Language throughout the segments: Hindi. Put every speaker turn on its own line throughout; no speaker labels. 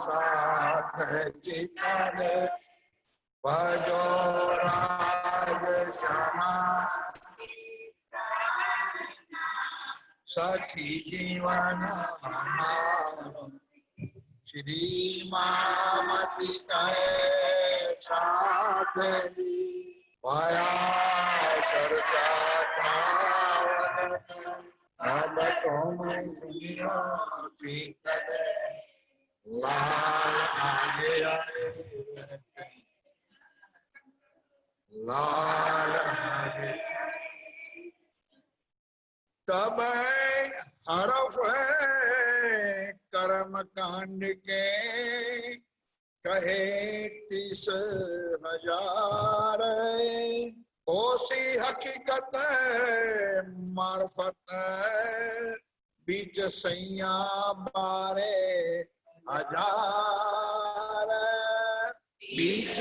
साथ है चितन भजो राज श्यामा सखी जीवन हमारा श्री मामति कहे साथ पाया चर्चा पावन अब तुम सुनियो चितन लाल आगे आए लाल आगे तब हरफ है कर्म कांड के कहे 30,000 ओसी हकीकत मार्फत बीच सैया 12,000 बीच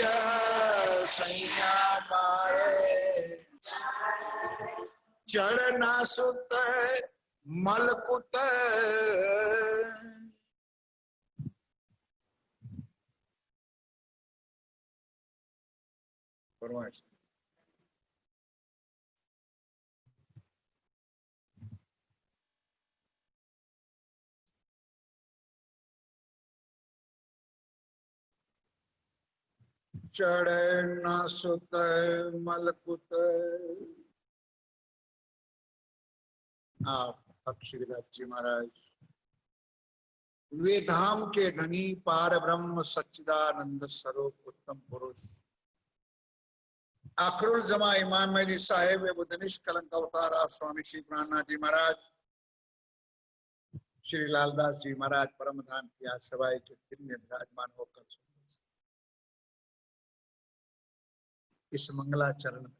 सैया 12 चढ़ना सुत मलकुत फरमाइश चढ़ना सुत मलकुत आप अक्षराज जी महाराज वे धाम के धनी पार ब्रह्म सच्चिदानंद स्वरूप उत्तम पुरुष अखरुल जमा इमाम मेरी साहेब बुद्धनिश कलंक अवतारा स्वामी श्री प्राणनाथ जी महाराज श्री लालदास जी महाराज परम धाम की आज सवाई के दिन में विराजमान होकर इस मंगलाचरण में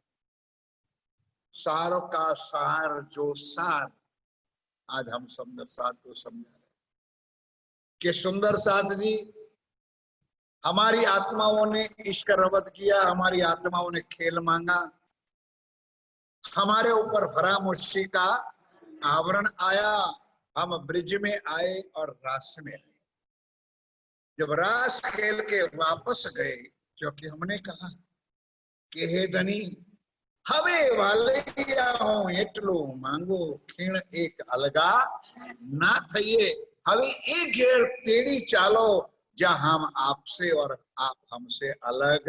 सारों का सार जो सार आज हम सुंदर साथ को समझा रहे कि सुंदर साथ जी हमारी आत्माओं ने इश्क रवत किया, हमारी आत्माओं ने खेल मांगा, हमारे ऊपर फरामुशी का आवरण आया, हम ब्रिज में आए और रास में आए। जब रास खेल के वापस गए क्योंकि हमने कहा कि हे धनी हवे वाले हो एटलो मांगो खीण एक अलगा ना थईए हवे एक घेर तेड़ी चालो जहां हम आपसे और आप हमसे अलग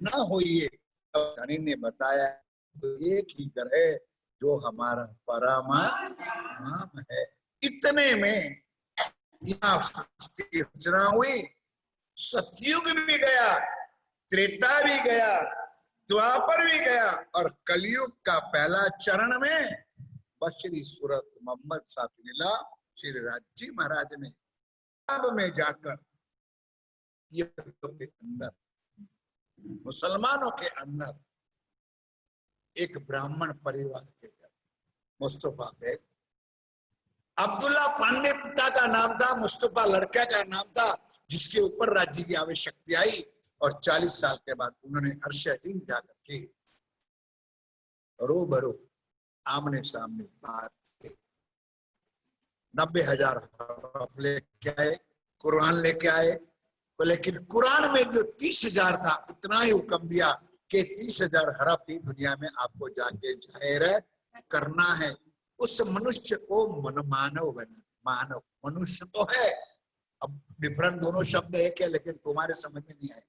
ना होइए। धनी ने बताया तो एक ही घर है जो हमारा परमात्मा है। इतने में यहाँ सृष्टि रचना हुई, सतयुग भी गया, त्रेता भी गया, द्वापर भी गया और कलयुग का पहला चरण में बशरी सूरत मोहम्मद साफिला श्री राजी महाराज ने अब में जाकर ये के अंदर मुसलमानों के अंदर एक ब्राह्मण परिवार के घर मुस्तफा बेग, अब्दुल्ला पांडे पिता का नाम था, मुस्तफा लड़का का नाम था, जिसके ऊपर राज्य की आवश्यकता आई और 40 साल के बाद उन्होंने अर्श अजीम जाकर के रूबरू आमने सामने बात की। 90,000 हरफ लेके आए, कुरान लेके आए, लेकिन कुरान में जो 30,000 था इतना ही हुक्म दिया कि 30,000 हरफ ही दुनिया में आपको जाके जाहिर करना है। उस मनुष्य को मनमानव बना, मानव मनुष्य तो है, अब डिफरेंट दोनों शब्द है क्या, लेकिन तुम्हारे समझ में नहीं आए।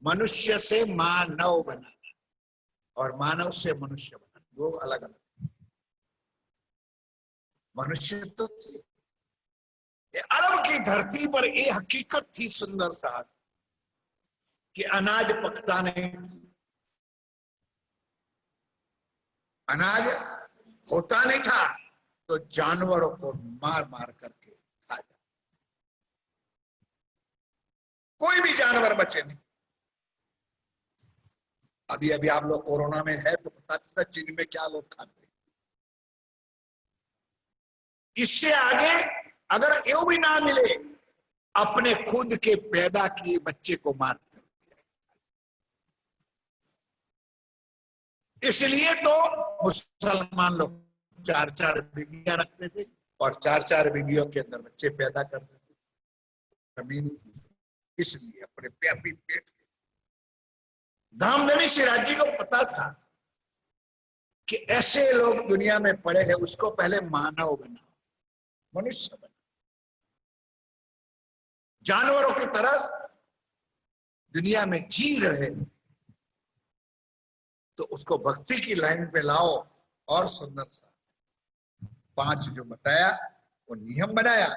मनुष्य से मानव बनाना और मानव से मनुष्य बनाना दो अलग अलग। मनुष्य तो थे, अरब की धरती पर ये हकीकत थी सुंदर साथ कि अनाज पकता नहीं, अनाज होता नहीं था तो जानवरों को मार मार करके खा जाता, कोई भी जानवर बचे नहीं। अभी अभी आप लोग कोरोना में है तो पता चलता चीन में क्या लोग खाते हैं। इससे आगे अगर यो भी ना मिले अपने खुद के पैदा किए बच्चे को मार, इसलिए तो मुसलमान लोग 4-4 बीबियां रखते थे और 4-4 बीबियों के अंदर बच्चे पैदा करते थे। गर्मी नहीं थी, इसलिए अपने प्यापी पेट धामधनी सिराज जी को पता था कि ऐसे लोग दुनिया में पड़े हैं, उसको पहले मानव बना, मनुष्य बना, जानवरों की तरह दुनिया में जी रहे, तो उसको भक्ति की लाइन पे लाओ और सुंदर सा 5 जो बताया वो नियम बनाया,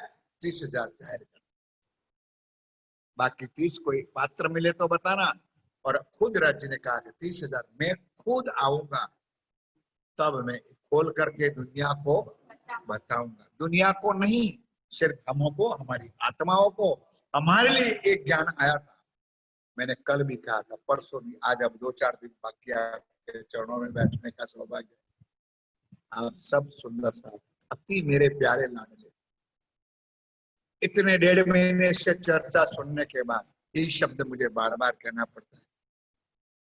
30,000 जाहिर कर, बाकी 30 कोई पात्र मिले तो बताना। और खुद राज्य ने कहा कि 30,000 मैं खुद आऊंगा, तब मैं खोल करके दुनिया को बताऊंगा, दुनिया को नहीं, सिर्फ हमको, हमारी आत्माओं को, हमारे लिए एक ज्ञान आया था। मैंने कल भी कहा था, परसों भी, आज अब 2-4 दिन बाकी आपके चरणों में बैठने का सौभाग्य। आप सब सुंदर सा, अति मेरे प्यारे लाडले, इतने 1.5 महीने से चर्चा सुनने के बाद यही शब्द मुझे बार बार कहना पड़ता है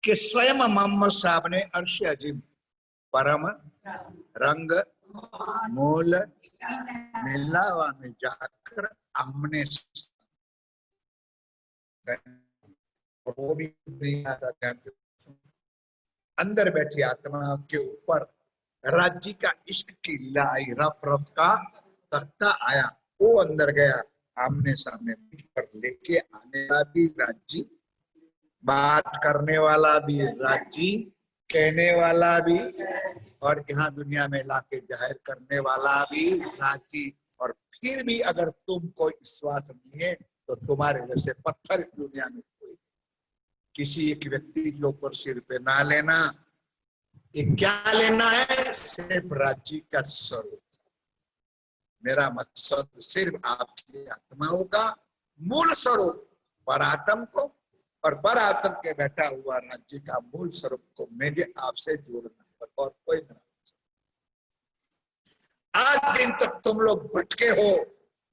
कि स्वयं मोहम्मद साहब ने अर्श अजीम परम रंग मूल मिलावा में जाकर हमने वो भी अंदर बैठी आत्मा के ऊपर राज्य का इश्क की लाई रफ रफ का तख्ता आया, वो अंदर गया, आमने सामने पर लेके आने वाला भी राज्य, बात करने वाला भी राज्य, कहने वाला भी, और यहाँ दुनिया में लाके जाहिर करने वाला भी राज्य। और फिर भी अगर तुमको विश्वास नहीं है तो तुम्हारे जैसे पत्थर इस दुनिया में कोई, किसी एक व्यक्ति के ऊपर सिर पे ना लेना। ये क्या लेना है? सिर्फ राज्य का स्वरूप। मेरा मकसद सिर्फ आपकी आत्माओं का मूल स्वरूप परात्म को और परात्म के बैठा हुआ राज्य का मूल स्वरूप को मेरे आपसे जोड़ना है, और कोई नहीं। आज दिन तक तुम लोग भटके हो,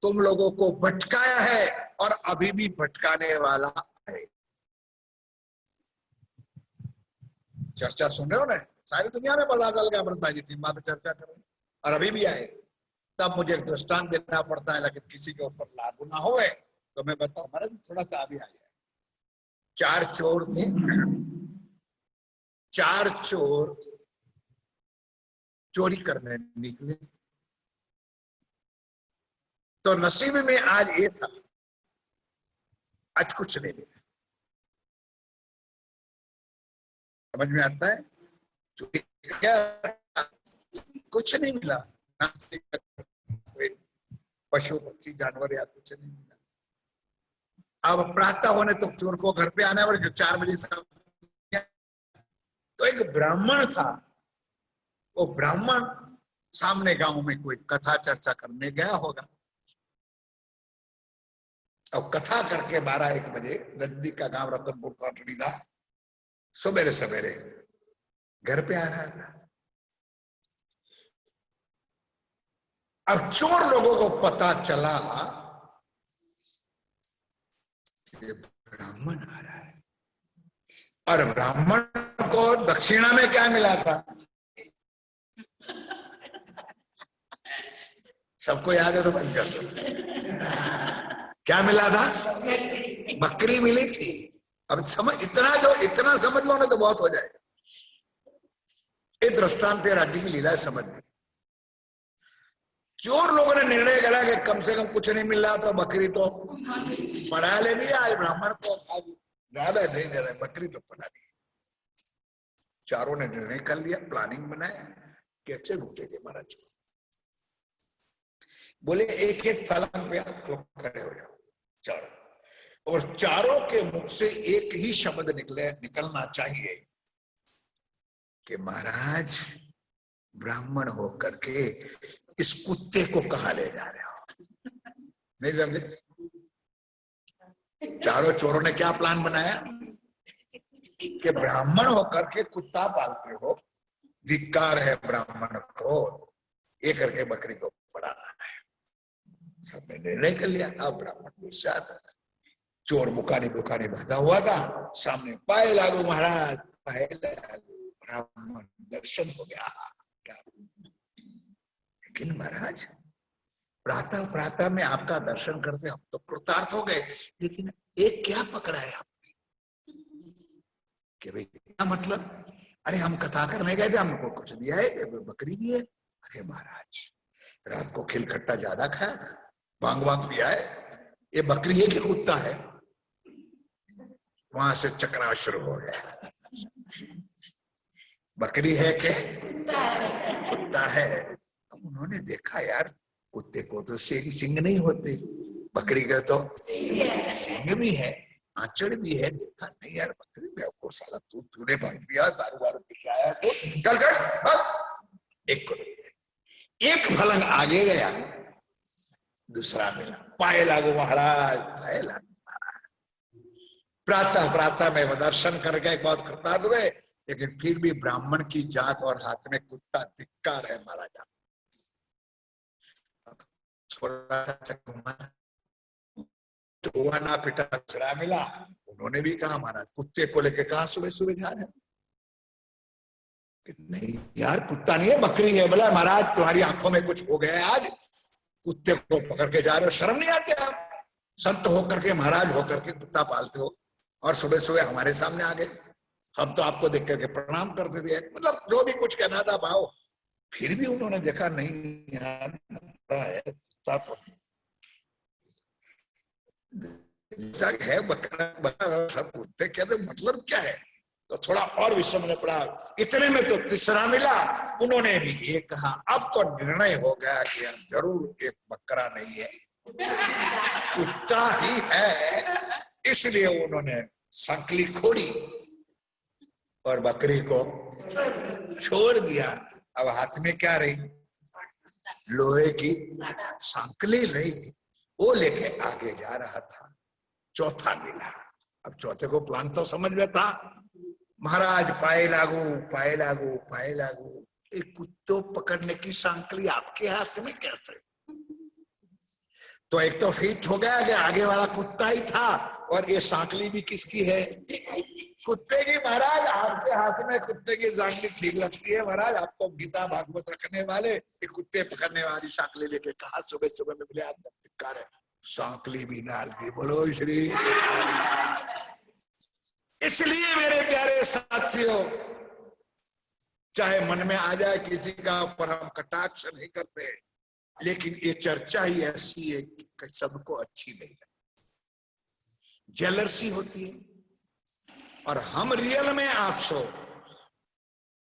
तुम लोगों को भटकाया है और अभी भी भटकाने वाला है। चर्चा सुन रहे हो ना, सारी दुनिया में पता चल गया, अमृत भाई जी टीम पे चर्चा कर रहे हैं और अभी भी आए। तब मुझे एक दृष्टांत देना पड़ता है, लेकिन किसी के ऊपर लागू ना होए तो मैं बताऊं। महाराज थोड़ा सा अभी आया, 4 चोर थे, 4 चोर चोरी करने निकले, तो नसीब में आज ये था, आज कुछ नहीं मिला। समझ में आता है? चोरी क्या, कुछ नहीं मिला, पशु पक्षी जानवर या कुछ नहीं मिला। अब प्रातः होने तो चोर को घर पे आना है, 4 बजे तो एक ब्राह्मण था, वो ब्राह्मण सामने गांव में कोई कथा चर्चा करने गया होगा। अब कथा करके 12-1 बजे, नजदीक का गांव रतनपुर काटड़ी था, सवेरे सवेरे घर पे आ रहा था। अब चोर लोगों को पता चला कि ब्राह्मण आ रहा है, और ब्राह्मण को दक्षिणा में क्या मिला था? सबको याद है तो बंद कर दो। क्या मिला था? बकरी मिली थी। अब समझ, इतना समझ लो ना तो बहुत हो जाएगा। एक दृष्टांत राज्य की लीला समझ ली। चोर लोगों ने निर्णय करा कि कम से कम कुछ नहीं मिल रहा तो बकरी तो बढ़ा लेनी है। आज ब्राह्मण को ज्यादा नहीं दे रहे, बकरी तो बढ़ा ली। चारों ने निर्णय कर लिया, प्लानिंग बनाया कि अच्छे लूटेंगे महाराज। बोले एक एक फलंग पे आप लोग खड़े हो जाओ, चारों, और चारों के मुख से एक ही शब्द निकलना चाहिए कि महाराज ब्राह्मण होकर के इस कुत्ते को कहां ले जा रहे हो? नहीं समझे? चारों चोरों ने क्या प्लान बनाया कि ब्राह्मण होकर के कुत्ता पालते हो, धिक्कार है ब्राह्मण को, ये करके बकरी को पढ़ाना है। सबने निर्णय कर लिया। अब ब्राह्मण दूसरा आता था, चोर बुकानी बांधा हुआ था, सामने पाए लागू महाराज, पाए लागू, ब्राह्मण दर्शन हो गया। लेकिन महाराज प्रातः प्रातः में आपका दर्शन करते हम तो कृतार्थ हो गए, लेकिन एक क्या पकड़ा है आपने कि भाई क्या मतलब? अरे हम कथा करने गए थे, हमको कुछ दिया है, बकरी दी है। अरे महाराज रात को खिलखट्टा ज्यादा खाया था, भांग वांग पिया है, ये बकरी है कि कुत्ता है? वहां से चक्रा शुरू हो गया, बकरी है कि कुत्ता है। अब उन्होंने देखा यार कुत्ते को तो सिंग नहीं होते, बकरी का तो सिंग भी है, आंचड़ भी है। देखा नहीं यार बकरी बेवकूफ साला, तूने भांग पिया, दारू वारू पी के आया तो चल चल। एक फलंग आगे गया, दूसरा मिला, पाए लागू महाराज, पाए लागू। प्रातः प्रातः में दर्शन करके बहुत कृतार्थ हुए, लेकिन फिर भी ब्राह्मण की जात और हाथ में कुत्ता धिक्कार है महाराजा। थोड़ा सा तो हुआ ना, पिटा दूसरा मिला, उन्होंने भी कहा महाराज कुत्ते को लेके कहा सुबह सुबह जा रहे हैं? नहीं यार कुत्ता नहीं है, बकरी है। बोला महाराज तुम्हारी आंखों में कुछ हो गया है, आज कुत्ते को पकड़ के जा रहे हो, शर्म नहीं आती? आप संत होकर के, महाराज होकर के कुत्ता पालते हो और सुबह सुबह हमारे सामने आ गए। हम तो आपको देख करके प्रणाम करते थे, मतलब जो भी कुछ कहना था भाव। फिर भी उन्होंने देखा नहीं यार है बकरा सब कुत्ते, कहते मतलब क्या है? तो थोड़ा और भी समझ पड़ा। इतने में तो तीसरा मिला, उन्होंने भी ये कहा अब तो निर्णय हो गया कि जरूर एक बकरा नहीं है, कुत्ता ही है। इसलिए उन्होंने संकली खोड़ी और बकरी को छोड़ दिया। अब हाथ में क्या रही? लोहे की संकली रही, वो लेके आगे जा रहा था। चौथा मिला, अब चौथे को प्लान तो समझ में था। महाराज पाए लागू, पाए लागू, पाए लागू। एक कुत्तों पकड़ने की सांकली आपके हाथ में कैसे? तो एक तो फिट हो गया कि आगे वाला कुत्ता ही था, और ये सांकली भी किसकी है? कुत्ते की। महाराज आपके हाथ में कुत्ते की सांकली ठीक लगती है महाराज? आपको गीता भागवत रखने वाले कुत्ते पकड़ने वाली सांकली लेके कहा सुबह सुबह में मिले, धिक्कार है। सांकली भी डाल दी, बोलो श्री। इसलिए मेरे प्यारे साथियों, चाहे मन में आ जाए किसी का, पर हम कटाक्ष नहीं करते, लेकिन ये चर्चा ही ऐसी है कि सबको अच्छी नहीं लगती, जेलसी होती है। और हम रियल में आपको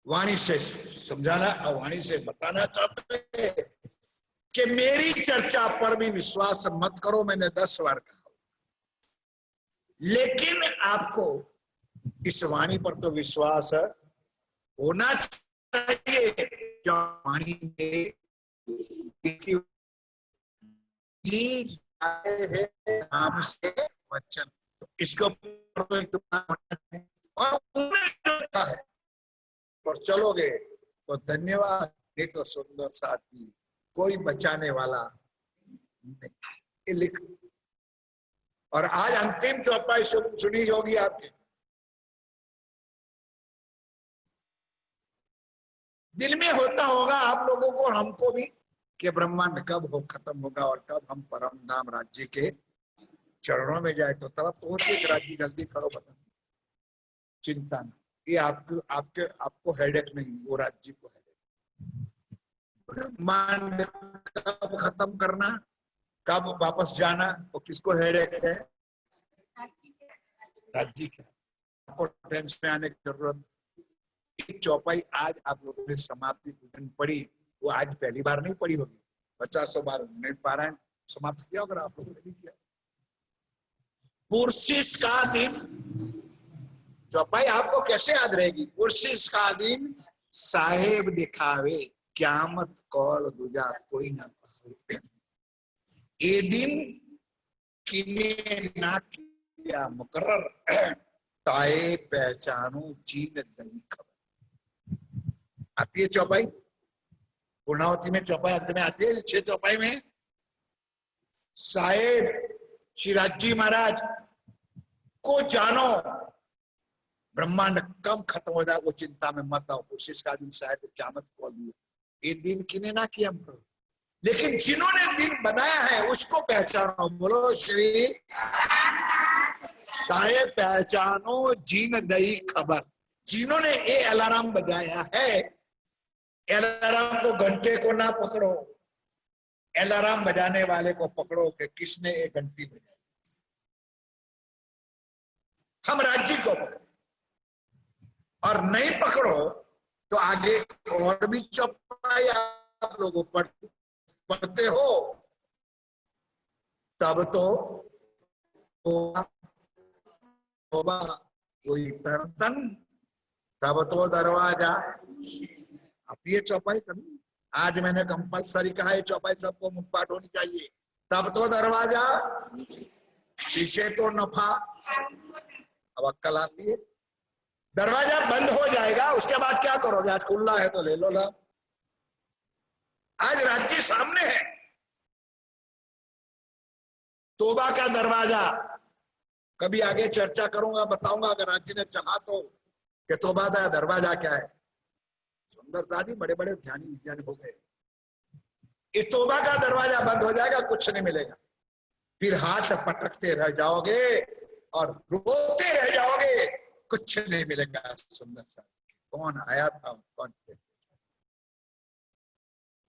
वाणी से समझाना और वाणी से बताना चाहते हैं कि मेरी चर्चा पर भी विश्वास मत करो, मैंने 10 बार कहा, लेकिन आपको इस वाणी पर तो विश्वास होना चाहिए। क्या वाणी में जी है नाम से वचन, तो इसको और चलोगे तो धन्यवाद, एक तो सुंदर साथी, कोई बचाने वाला नहीं। लिख। और आज अंतिम चौपाई सुनी होगी आपकी, दिल में होता होगा आप लोगों को, हमको भी, कि ब्रह्मांड कब हो खत्म होगा और कब हम परम धाम राज्य के चरणों में जाए। तो तरफ तो होती है राज्य जल्दी करो, बता, चिंता नहीं, ये आपको हेडेक नहीं, वो राज्य को हेडेक। ब्रह्मांड कब खत्म करना, कब वापस जाना, वो किसको हेडेक है? राज्य के। आपको टेंशन में आने की जरूरत। चौपाई आज आप लोगों ने समाप्ति पूजन पढ़ी, वो आज पहली बार नहीं पढ़ी होगी, 50 बार नहीं पारायण समाप्त किया होगा आप लोगों ने भी किया। पुरसिस का दिन, चौपाई आपको कैसे याद रहेगी? पुरसिस का दिन साहेब दिखावे, क्यामत कौल दूजा कोई ना पावे। ये दिन किने ना किया मुकर्रर, ताए पहचानो चीन नहीं खबर। आती है चौपाई, पूर्णावती में चौपाई अंत में आती है। 6 चौपाई में साहेब शिवराज जी महाराज को जानो, ब्रह्मांड कब खत्म हो जाए वो चिंता में मत आओ, कोशिश का दिन साहेब क्या मत खोल दिया। ये दिन किने ना किया, लेकिन जिन्होंने दिन बनाया है उसको पहचानो। बोलो श्री चाहे पहचानो जीन दई खबर। जिन्होंने ये अलार्म बजाया है, अलार्म को घंटे को ना पकड़ो, अलार्म बजाने वाले को पकड़ो कि किसने एक घंटी बजाई। हम राज्य को पकड़ो और नहीं पकड़ो तो आगे और भी चौपाई आप लोग पढ़ते हो तब तो होगा कोई तन, तब तो दरवाजा। अब ये चौपाई करनी, आज मैंने कंपलसरी कहा है चौपाई सबको मुखपाट होनी चाहिए। तब तो दरवाजा, पीछे तो नफा। अब अक्कल आती है। दरवाजा बंद हो जाएगा, उसके बाद क्या करोगे? आज खुला है तो ले लो लाभ। आज राज्य सामने है, तोबा का दरवाजा। कभी आगे चर्चा करूंगा, बताऊंगा अगर राज्य ने चाहा तो कि तोबा का दरवाजा क्या है। सुंदर दादी बड़े बड़े ज्ञानी विज्ञानी हो गए। ये तोबा का दरवाजा बंद हो जाएगा, कुछ नहीं मिलेगा। फिर हाथ पटकते रह जाओगे और रोते रह जाओगे, कुछ नहीं मिलेगा। सुंदर सा कौन आया था, कौन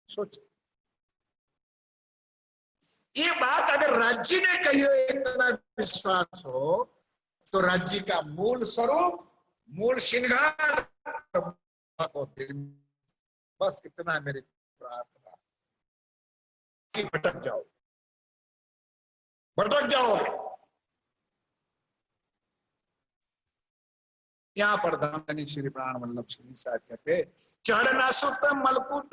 सोच। ये बात अगर राज्य ने कही हो, इतना विश्वास हो तो राज्य का मूल स्वरूप, मूल श्रृंगार को दिल, बस इतना है मेरी प्रार्थना कि भटक जाओ, भटक जाओगे। यहाँ पर धनी श्री प्राण वल्लभ श्री साहब कहते, चढ़ना सुत मलकुत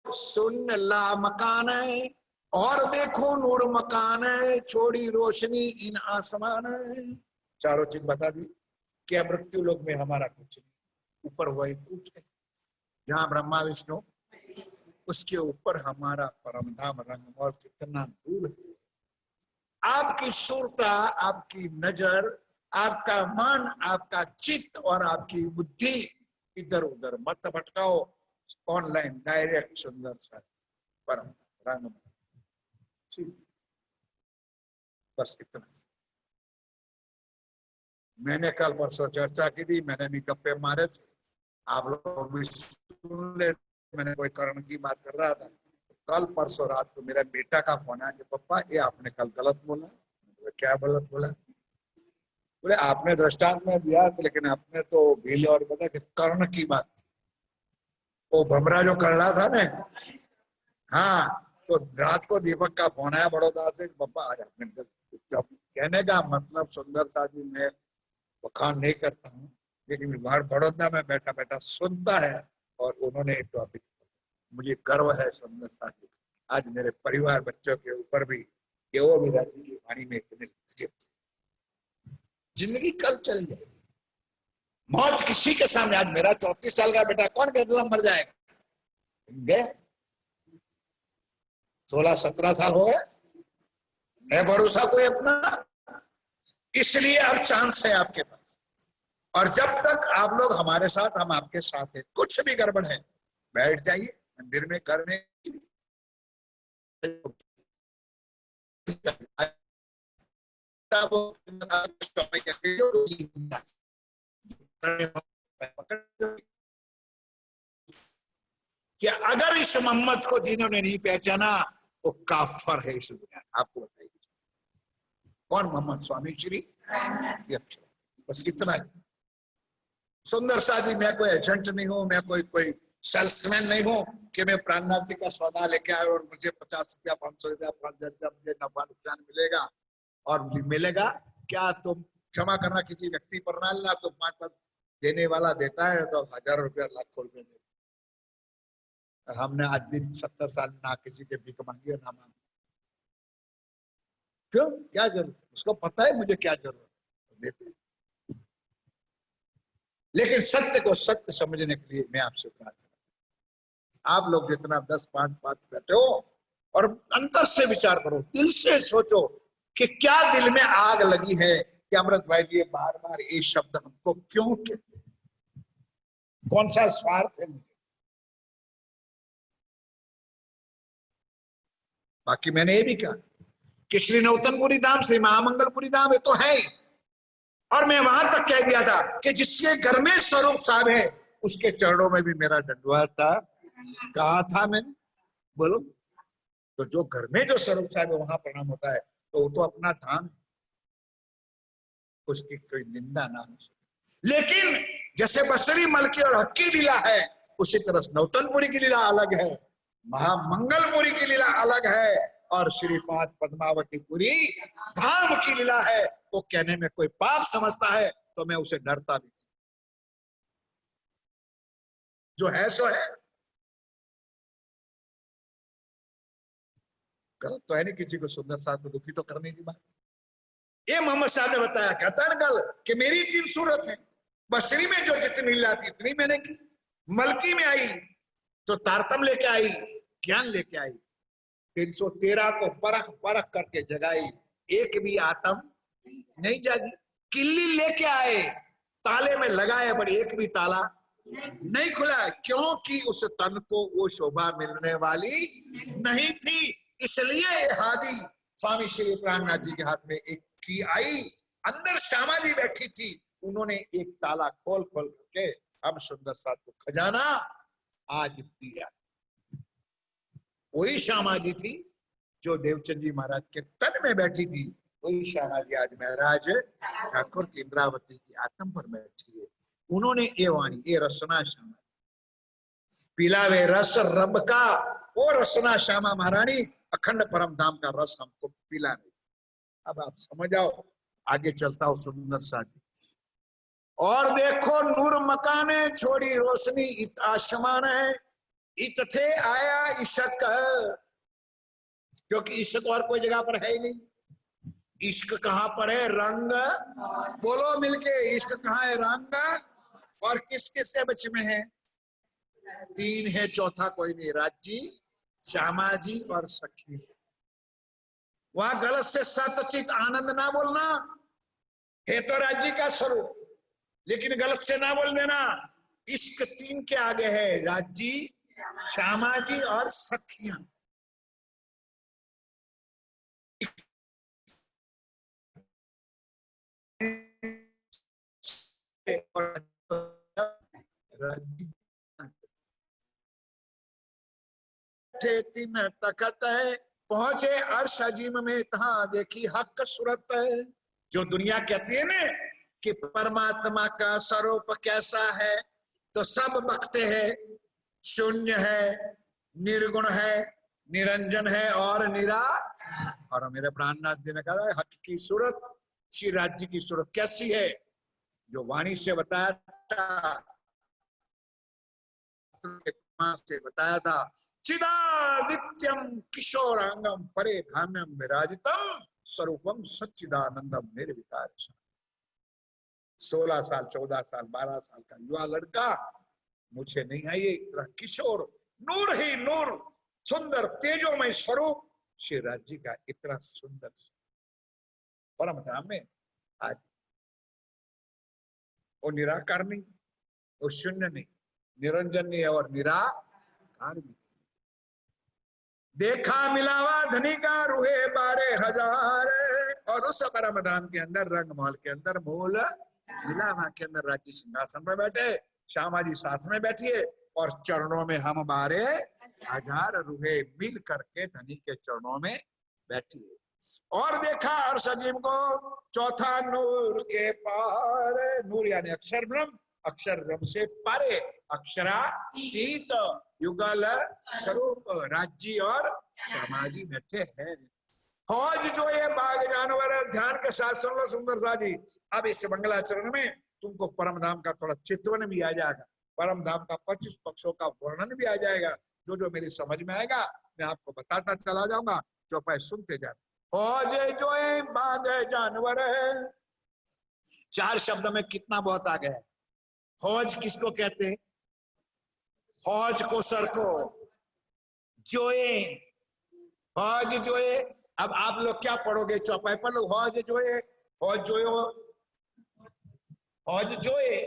सुन ला मकान है, और देखो नूर मकान है, छोड़ी रोशनी इन आसमान है। चारों चीज बता दी। क्या मृत्यु लोक में हमारा कुछ नहीं, ऊपर वैकुंठ है जहाँ ब्रह्मा विष्णु, उसके ऊपर हमारा परम धाम रंगमौल कितना दूर है। आपकी सुरता, आपकी नजर, आपका मन, आपका चित्त और आपकी बुद्धि इधर उधर मत भटकाओ। ऑनलाइन डायरेक्ट सुंदर सा परम रंग, बस इतना। मैंने कल परसों चर्चा की थी, मैंने भी गप्पे मारे थे, आप लोग भी सुन ले। मैंने कोई कर्ण की बात कर रहा था, कल परसों रात को मेरा बेटा का फोन आया कि पापा ये आपने कल गलत बोला। क्या गलत बोला? बोले आपने दृष्टांत में दिया तो, लेकिन आपने तो भील और बोला कि कर्ण की बात, वो भमरा जो कर रहा था ना। हाँ, तो रात को दीपक का फोन आया बड़ौदा से, पापा आज आपने, जब कहने का मतलब सुंदर सा जी मैं बखान नहीं करता हूँ, लेकिन बाहर बड़ौदा में बैठा बैठा सुनता है। और उन्होंने एक टॉपिक, मुझे गर्व है सुंदर सा जी, आज मेरे परिवार बच्चों के ऊपर भी कि वो भी राज्य की वाणी में इतने, जिंदगी कल चल जाएगी। मौत किसी के सामने, आज मेरा 34 साल का बेटा कौन कहता मर जाएगा? 16-17 साल हो गए, भरोसा कोई अपना। इसलिए अब चांस है आपके पास, और जब तक आप लोग हमारे साथ, हम आपके साथ है। कुछ भी गड़बड़ है बैठ जाइए मंदिर में करने, कि अगर इस मोहम्मद को जिन्होंने नहीं पहचाना वो काफर है इस दुनिया। आपको बताइए कौन मोहम्मद स्वामी श्री, बस इतना है। सुंदर सादी, मैं कोई एजेंट नहीं हूं, मैं कोई सेल्समैन नहीं हूं कि मैं प्राणनाथ जी का सौदा लेके आए और मुझे 50 रुपया 500 रुपया 5,000 रुपया मुझे नफा नुकसान मिलेगा। और मिलेगा क्या? तुम क्षमा करना किसी व्यक्ति पर ना लेना, तो 5 देने वाला देता है तो 1,000 रुपया लाखों रुपया देता। हमने आज दिन 70 साल ना किसी के भीख मांगी और ना मांगी। क्यों? क्या जरूरत? उसको पता है मुझे क्या जरूरत है, देते। लेकिन सत्य को सत्य समझने के लिए मैं आपसे प्रार्थना, आप लोग जितना 10-5 बैठे हो और अंतर से विचार करो, दिल से सोचो कि क्या दिल में आग लगी है कि अमृत भाई जी बार बार ये शब्द हमको क्यों कहते हैं? कौन सा स्वार्थ है? बाकी मैंने ये भी कहा कि श्री नौतनपुरी धाम, श्री महामंगलपुरी धाम ये तो है ही। और मैं वहां तक कह दिया था कि जिसके घर में स्वरूप साहब है उसके चरणों में भी मेरा दंडवत था। कहा था मैंने, बोलो। तो जो घर में जो स्वरूप साहब है वहां प्रणाम होता है तो वो तो अपना धाम है, उसकी कोई निंदा ना हो। लेकिन जैसे बसरी मल की और हक्की लीला है उसी तरह नौतनपुरी की लीला अलग है, महामंगलपुरी की लीला अलग है, और श्रीपाद पद्मावतीपुरी धाम की लीला है। वो कहने में कोई पाप समझता है तो मैं उसे डरता भी, जो है सो है। गलत तो है नहीं, किसी को सुंदर साथ को दुखी तो करने की बात। ये मोहम्मद साहब ने बताया, कहता है कल कि मेरी 3 सूरत है, बसरी में जो जितनी लीला थी इतनी मैंने की, मलकी में आई तो तारतम लेके आई, ज्ञान लेके आई, 313 को परख परख करके जगाई, एक भी आत्म नहीं जागी। किल्ली लेके आए, ताले में लगाए पर एक भी ताला नहीं खुला, क्योंकि उस तन को वो शोभा मिलने वाली नहीं थी। इसलिए हादी स्वामी श्री प्राणनाथ जी के हाथ में एक की आई, अंदर श्यामा जी बैठी थी, उन्होंने एक ताला खोल खोल करके हम सुंदर साथ को खजाना आज दिया। वही श्यामा जी थी जो देवचंद जी महाराज के तन में बैठी थी, वही श्यामा जी आज महाराज ठाकुर की इंद्रावती की आत्म पर बैठी है। उन्होंने ये वाणी, ये रसना श्यामा पिलावे रस रब का, वो रसना श्यामा महारानी अखंड परम धाम का रस हमको पिला नहीं। अब आप समझ आओ, आगे चलता हूं सुंदर सा जी। और देखो नूर मकाने छोड़ी रोशनी इत आसमान है, इत थे आया इश्क, क्योंकि इश्क और कोई जगह पर है ही नहीं। इश्क कहां पर है? रंग, बोलो मिलके, इश्क कहां है? रंग। और किस किस के बच में है? 3 है, चौथा कोई नहीं, राज्जी, श्यामा जी और सखी। वहां गलत से सतचित आनंद ना बोलना, है तो राज्य का स्वरूप, लेकिन गलत से ना बोल देना। इश्क 3 के आगे है, राज्जी, श्यामा जी और सखियां। तीन तखत है, पहुंचे अर्श अजीम में, कहा देखी हक सूरत है। जो दुनिया कहती है ना कि परमात्मा का स्वरूप कैसा है, तो सब बकते हैं, शून्य है, निर्गुण है, निरंजन है और निरा। और मेरे प्राणनाथ जी ने कहा हक की सूरत, श्री राज्य की सूरत कैसी है? जो वाणी से बताया था, से बताया था, चिदादित्यम किशोरांगम परे धाम्यम विराजितम स्वरूपम सच्चिदानंदम निर्विकार। 16 साल 14 साल 12 साल का युवा लड़का, मुझे नहीं आई इतना किशोर, नूर ही नूर, सुंदर तेजोमय स्वरूप श्री राज्य का, इतना सुंदर परम धाम में आज वो निराकार नहीं, वो शून्य नहीं, निरंजन नहीं और निराकार भी। देखा मिलावा धनी का रूहे 12,000, और उस परम धाम के अंदर, रंग महल के अंदर, मूल मिलावा के अंदर राज्य सिंहासन में बैठे, श्यामा जी साथ में बैठिए, और चरणों में हम 12,000 रूहे मिल करके धनी के चरणों में बैठिए। और देखा अर्श अजीम को, चौथा नूर के पार, नूर यानी अक्षर ब्रह्म, अक्षर ब्रह्म से पारे, अक्षरातीत युगल स्वरूप राज्य और समाजी बैठे हैं। फौज जो ये बाघ जानवर, ध्यान के साथ सुन लो सुंदर सा जी। अब इस मंगलाचरण में तुमको परम धाम का थोड़ा चित्रण भी आ जाएगा, परम धाम का 25 पक्षों का वर्णन भी आ जाएगा। जो जो मेरी समझ में आएगा मैं आपको बताता चला जाऊंगा, जो पाए सुनते जाए। फौज जो है बाघ जानवर, 4 शब्द में कितना बहुत आ गया है। फौज किसको कहते हैं? फौज को सर को जोए, फौज जोए। अब आप लोग क्या पढ़ोगे चौपाई पर? लोग फौज जोए, फौज जोयो, फौज जोए,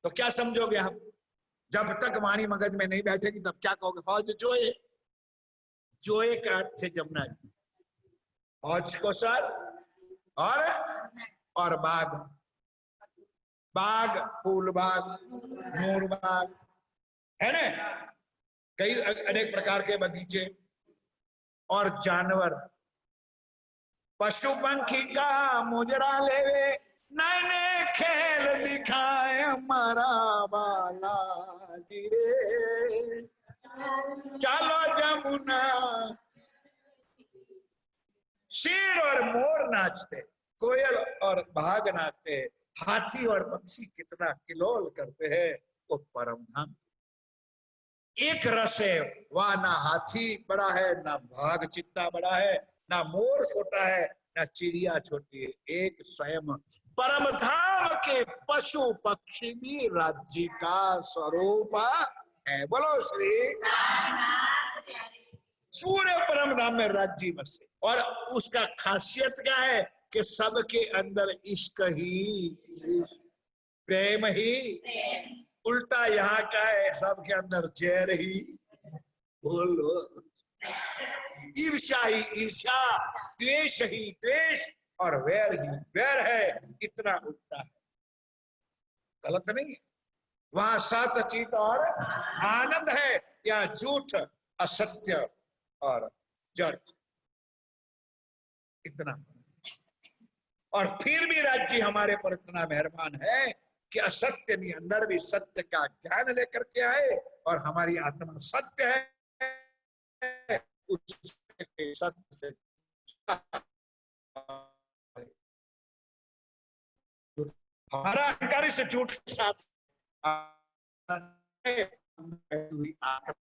तो क्या समझोगे आप? जब तक वाणी मगज में नहीं बैठेगी तब क्या कहोगे? फौज जोए, जोए का अर्थ है जमुना जी, हौज को सर और बाग, बाग फूल बाग, नूर बाग है ना, कई अनेक प्रकार के बगीचे। और जानवर, पशु पंखी का मुजरा लेवे, नैने खेल दिखाए हमारा बाला गिरे, चलो जमुना। शेर और मोर नाचते, कोयल और बाघ नाचते, हाथी और पक्षी कितना किलोल करते हैं, वो परम धाम। एक रस है वह, ना हाथी बड़ा है, ना बाघ चित्ता बड़ा है, ना मोर छोटा है, ना चिड़िया छोटी है, एक स्वयं परम धाम के पशु पक्षी भी राज्य का स्वरूप है। बोलो श्री सूर्य परम धाम में राज्य बसे। और उसका खासियत क्या है कि सबके अंदर इश्क ही, प्रेम ही, उल्टा यहाँ का है सबके अंदर जहर ही। बोलो, ईर्ष्या ही ईर्ष्या, द्वेष ही द्वेष, और वैर ही वैर है, इतना उल्टा है, गलत नहीं है। वहां सतचित और आनंद है, या झूठ असत्य और जड़, इतना। और फिर भी राज्य हमारे पर इतना मेहरबान है कि असत्य भी अंदर भी सत्य का ज्ञान लेकर के आए, और हमारी आत्मा सत्य है, उसके सत्य से हमारा अहंकार से झूठ के साथ आत्मा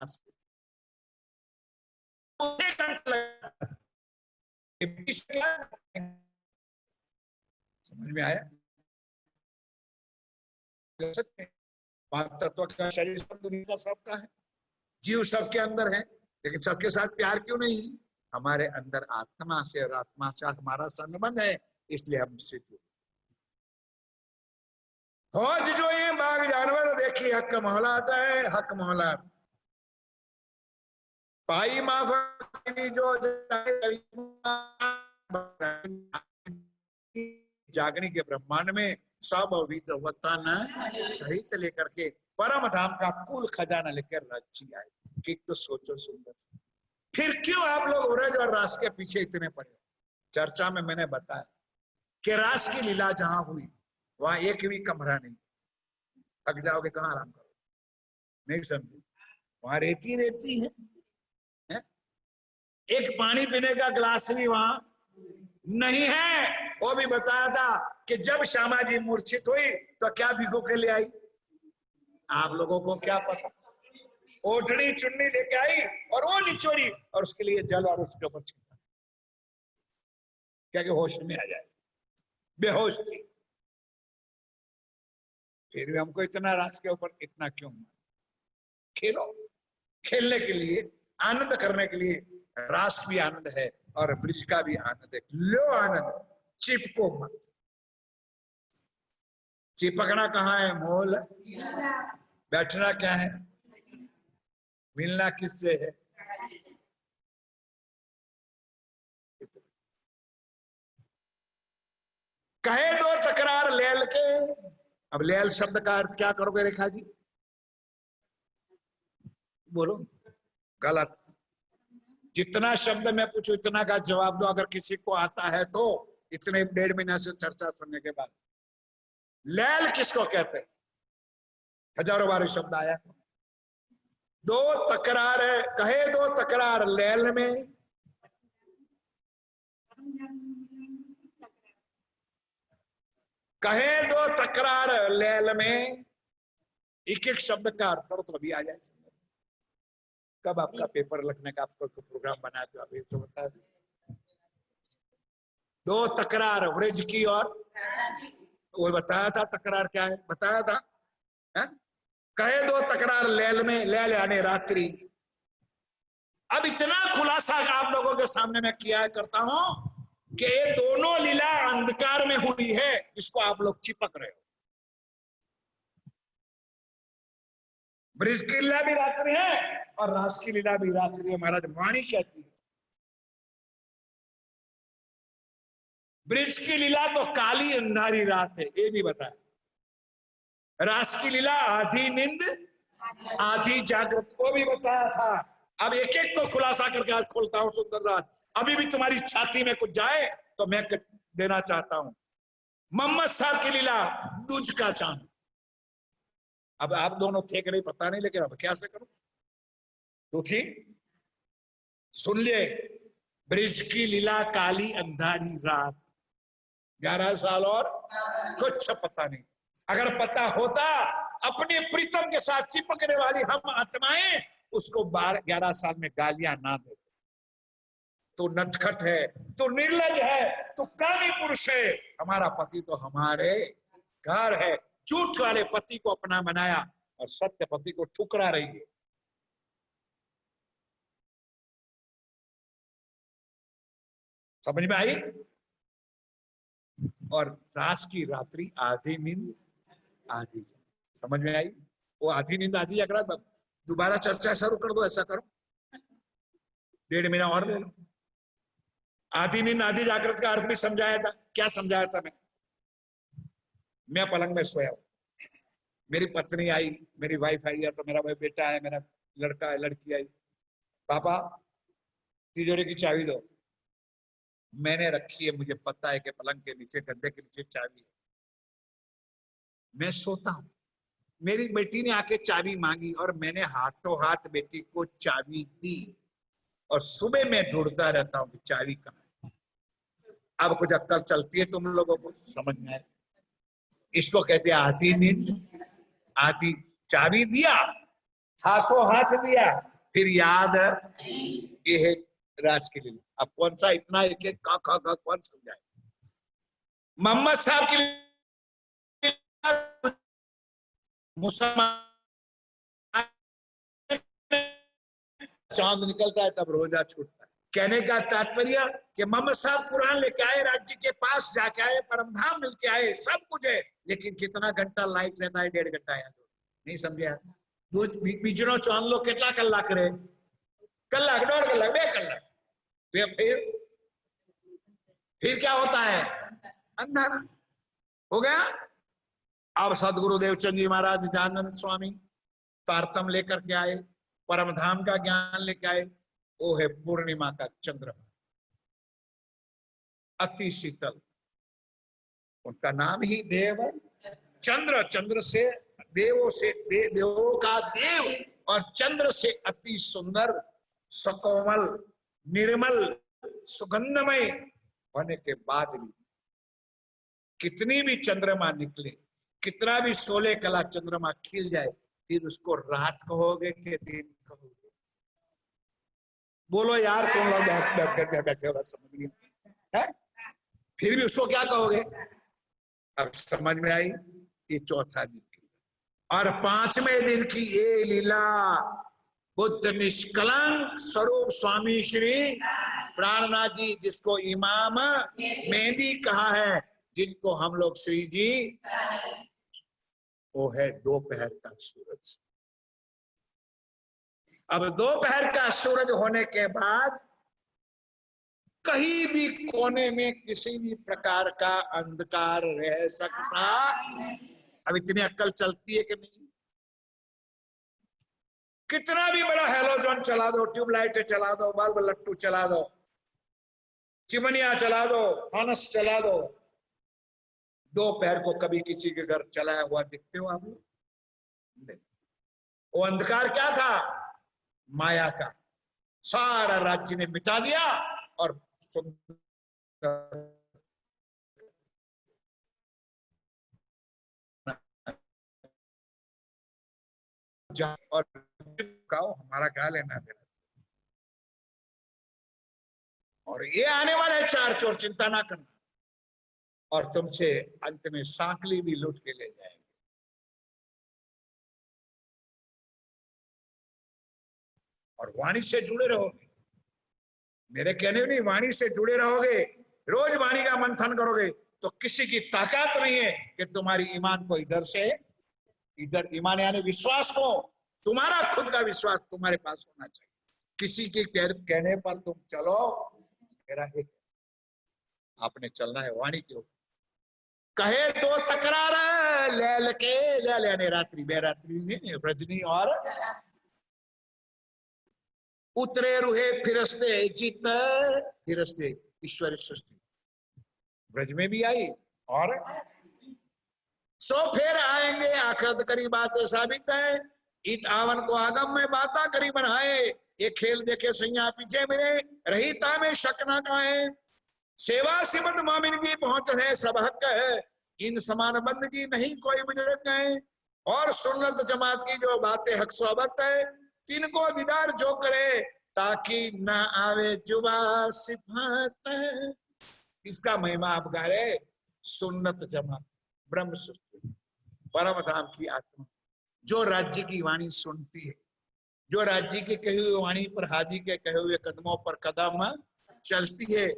से समझ में आया? तत्व का शरीर सब दुनिया का सबका है, जीव सबके अंदर है, लेकिन सबके साथ प्यार क्यों नहीं? हमारे अंदर आत्मा से और आत्मा से हमारा संबंध है, इसलिए हम उससे जुड़े। हौज जो ये बाघ जानवर देखिए, हक मोहलाता है, हक मोहलात पाई माफ जो जागने के ब्रह्मांड में सब विद्वतन सहित लेकर के परम धाम का कुल खजाना लेकर राज्य आए। कि तो सोचो सुंदर, फिर क्यों आप लोग व्रज और रास के पीछे इतने पड़े? चर्चा में मैंने बताया कि रास की लीला जहां हुई वहां एक भी कमरा नहीं, थक जाओगे कहां आराम करोगे, नहीं समझे? वहां रेती रेती है, एक पानी पीने का गिलास भी वहां नहीं है। वो भी बताया था कि जब श्यामा जी मूर्छित हुई तो क्या भिगो के ले आई? आप लोगों को क्या पता, ओढ़नी चुन्नी लेके आई और वो निचोड़ी और उसके लिए जल और उसके ऊपर छिड़का, क्या कि होश में आ जाए, बेहोश थी। फिर भी हमको इतना रास के ऊपर इतना क्यों? खेलो, खेलने के लिए, आनंद करने के लिए, रास भी आनंद है और ब्रिज का भी आनंद है। लो आनंद, चिपको मत। चिपकना कहाँ है? मोल। बैठना क्या है? मिलना किससे है? कहे दो तकरार लेल के। अब लेल शब्द का अर्थ क्या करोगे रेखा जी? बोलो। गलत। जितना शब्द मैं पूछू इतना का जवाब दो, अगर किसी को आता है तो। इतने 1.5 महीने से चर्चा सुनने के बाद लेल किसको कहते हैं? हजारों बार शब्द आया। दो तकरार है, कहे दो तकरार लेल में, कहे दो तकरार लेल में, एक एक शब्द का अर्थ करो तो अभी आ जाए। कब आपका पेपर लिखने का आपको प्रोग्राम बना दो अभी तो बता। दो तकरार व्रज की और वो बताया था, तकरार क्या है बताया था, है? कहे दो तकरार लेल में, लेल यानी रात्रि। अब इतना खुलासा आप लोगों के सामने मैं किया करता हूं कि ये दोनों लीला अंधकार में हुई है, जिसको आप लोग चिपक रहे हो। ब्रिज की लीला भी रात्रि है और रास की लीला भी रात्रि है। महाराज वाणी कहती है ब्रिज की लीला तो काली अंधारी रात है, ये भी बताया। रास की लीला आधी नींद आधी जागृत, को भी बताया था। अब एक एक को खुलासा करके आज खोलता हूं सुंदरदास। अभी भी तुम्हारी छाती में कुछ जाए तो मैं देना चाहता हूं। मोहम्मद साहब की लीला दूज का चांद। अब आप दोनों थे कि नहीं पता नहीं, लेकिन अब क्या से करूं, तो थी। सुन लिए, ब्रिज की लीला काली अंधारी रात, 11 साल और कुछ पता नहीं। अगर पता होता अपने प्रीतम के साथ चिपकने वाली हम आत्माएं उसको 11 साल में गालियां ना देते। तो नटखट है, तो निर्लज है, तो कामी पुरुष है। हमारा पति तो हमारे घर है। झूठ वाले पति को अपना बनाया और सत्य पति को ठुकरा रही है। समझ में आई? और रास की रात्रि आधी नींद आधी, समझ में आई? वो आधी नींद आधी जागृत। दोबारा चर्चा शुरू कर दो, ऐसा करो 1.5 महीना और ले लो। आधी नींद आधी जागृत का अर्थ भी समझाया था। क्या समझाया था? मैं पलंग में सोया हूं, मेरी पत्नी आई, मेरी वाइफ आई है, तो मेरा भाई बेटा है, मेरा लड़का है, लड़की आई, पापा तिजोरी की चाबी दो। मैंने रखी है, मुझे पता है कि पलंग के नीचे गद्दे के नीचे चाबी है। मैं सोता हूं, मेरी बेटी ने आके चाबी मांगी और मैंने हाथों हाथ बेटी को चाबी दी। और सुबह मैं ढूंढता रहता हूं कि चाबी कहां है। अब कुछ अक्कल चलती है तुम लोगों को, समझ में आए? इसको कहते हैं आधी नींद आधी। चाबी दिया, हाथों हाथ दिया, फिर याद ये है राज के लिए। अब कौन सा इतना एक एक का कौन समझाए? मोहम्मद साहब की मुसलमान चांद निकलता है तब रोजा छूटता है। कहने का तात्पर्य कि मोहम्मद साहब कुरान लेके आए, राज्य के पास जाके आए, परमधाम मिलके आए, सब कुछ है, लेकिन कितना घंटा लाइट रहता है? 1.5 घंटा याद नहीं समझे? बीजनो चांद लो कितना कलाक रहे? कलाक, 1.5 कलाक, 2 कलाक। फिर क्या होता है? अंधारा हो गया। अब सदगुरु देवचंद जी महाराज नित्यानंद स्वामी तारतम लेकर के आए, परमधाम का ज्ञान लेके आए। वो है पूर्णिमा का चंद्रमा, अति शीतल। उनका नाम ही देव चंद्र, चंद्र से देवों से देवों का देव, और चंद्र से अति सुंदर, सकोमल, निर्मल, सुगंधमय होने के बाद भी कितनी भी चंद्रमा निकले, कितना भी 16 कला चंद्रमा खिल जाए, फिर उसको रात कहोगे कि दिन कहोगे? बोलो यार, तुम लोग बैठे हो, समझ नहीं है? फिर भी उसको क्या कहोगे? अब समझ में आई? ये चौथा दिन की और 5वें दिन की ये लीला बुद्ध निष्कलंक स्वरूप स्वामी श्री प्राणनाथ जी, जिसको इमाम मेहंदी कहा है, जिनको हम लोग श्री जी, वो है दोपहर का सूरज। अब दोपहर का सूरज होने के बाद कहीं भी कोने में किसी भी प्रकार का अंधकार रह सकता। अब इतनी अक्कल चलती है कि नहीं? कितना भी बड़ा हेलोजन चला दो, ट्यूबलाइट चला दो, बल्ब लट्टू चला दो, चिमनिया चला दो, फानस चला दो, दोपहर को कभी किसी के घर चलाया हुआ दिखते हो आप? नहीं। वो अंधकार क्या था? माया का। सारा राज्य ने मिटा दिया और और हमारा क्या लेना देना। और ये आने वाले 4 चोर, चिंता ना करना, और तुमसे अंत में सांकली भी लूट के ले जाएंगे। और वाणी से जुड़े रहोगे, मेरे कहने में नहीं, वाणी से जुड़े रहोगे, रोज वाणी का मंथन करोगे, तो किसी की ताकत नहीं है कि तुम्हारी ईमान को इधर से इधर, ईमान यानी विश्वास को, तुम्हारा खुद का विश्वास तुम्हारे पास होना चाहिए। किसी के कहने पर तुम चलो, मेरा एक आपने चलना है वाणी के ऊपर। कहे दो तकरार लैल के, लैल यानी रात्रि, बेरात्रि ने रजनी और उतरे रुहे फिरस्ते चित, फिरस्ते ईश्वरी सृष्टि ब्रज में भी आई और सो फिर आएंगे आखरत करी बातें साबित है। इत आवन को आगम में बाता करी बनाए, ये खेल देखे सैया पीछे मेरे रहीता में शक न काहे। सेवा सिमत मोमिन की पहुंच है सब हक है, इन समान बंदगी नहीं कोई बुजुर्ग है। और सुन्नत जमात की जो बातें हक सोबत है, तिनको दीदार जो करे ताकि ना आवे जुबा सिफात। इसका महिमा आप गा रहे, सुन्नत जमात ब्रह्म सृष्टि परम धाम की आत्मा जो राज्य की वाणी सुनती है, जो राज्य के कहे हुए वाणी पर हाजी के कहे हुए कदमों पर कदम चलती है,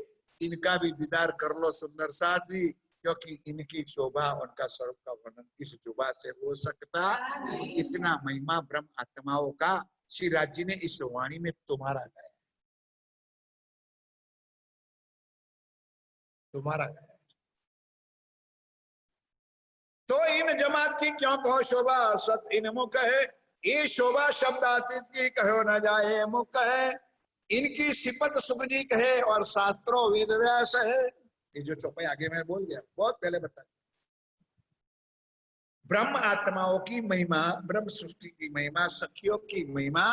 इनका भी दीदार कर लो सुंदर साथी, क्योंकि इनकी शोभा उनका स्वरूप का वर्णन इस जुबा से हो सकता। इतना महिमा ब्रह्म आत्माओं का श्री राज्य ने इस वाणी में तुम्हारा गाया, तुम्हारा गाया। तो इन जमात की क्यों कहो शोभा सत इन मुख है, ये शोभा शब्द आतीत की कहो न जाए मुख है। इनकी सिपत सुख जी कहे और शास्त्रों वेद व्यास है। ये जो चौपाई आगे मैं बोल गया बहुत पहले बता दिया। ब्रह्म आत्माओं की महिमा, ब्रह्म सृष्टि की महिमा, सखियों की महिमा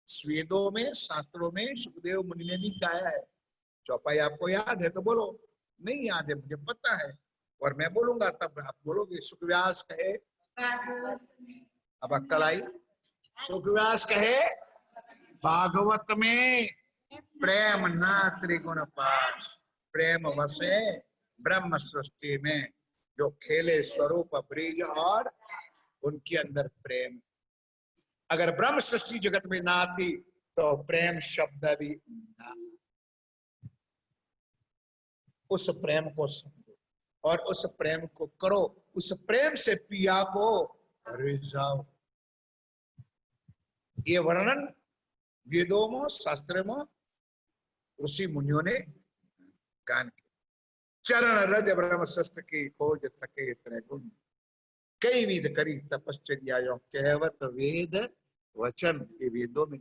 वेदों में शास्त्रों में सुखदेव मुनि ने भी गाया है। चौपाई आपको याद है तो बोलो, नहीं याद है मुझे पता है और मैं बोलूंगा तब आप बोलोगे। सुखव्यास कहे, अब अक्कल आई, सुखव्यास कहे भागवत में प्रेम न त्रिगुण पास, प्रेम वसे ब्रह्म सृष्टि में जो खेले स्वरूप ब्रिज और उनके अंदर प्रेम। अगर ब्रह्म सृष्टि जगत में ना आती तो प्रेम शब्द भी ना। उस प्रेम को समझो और उस प्रेम को करो, उस प्रेम से पिया को रिझाओ। ये वर्णन वेदों में शास्त्र में ऋषि मुनियों ने गान किया। चरण रज ब्रह्म शस्त्र की खोज थके इतने गुण, कई विध करी तपश्चर्या कहवत वेद वचन। के वेदों में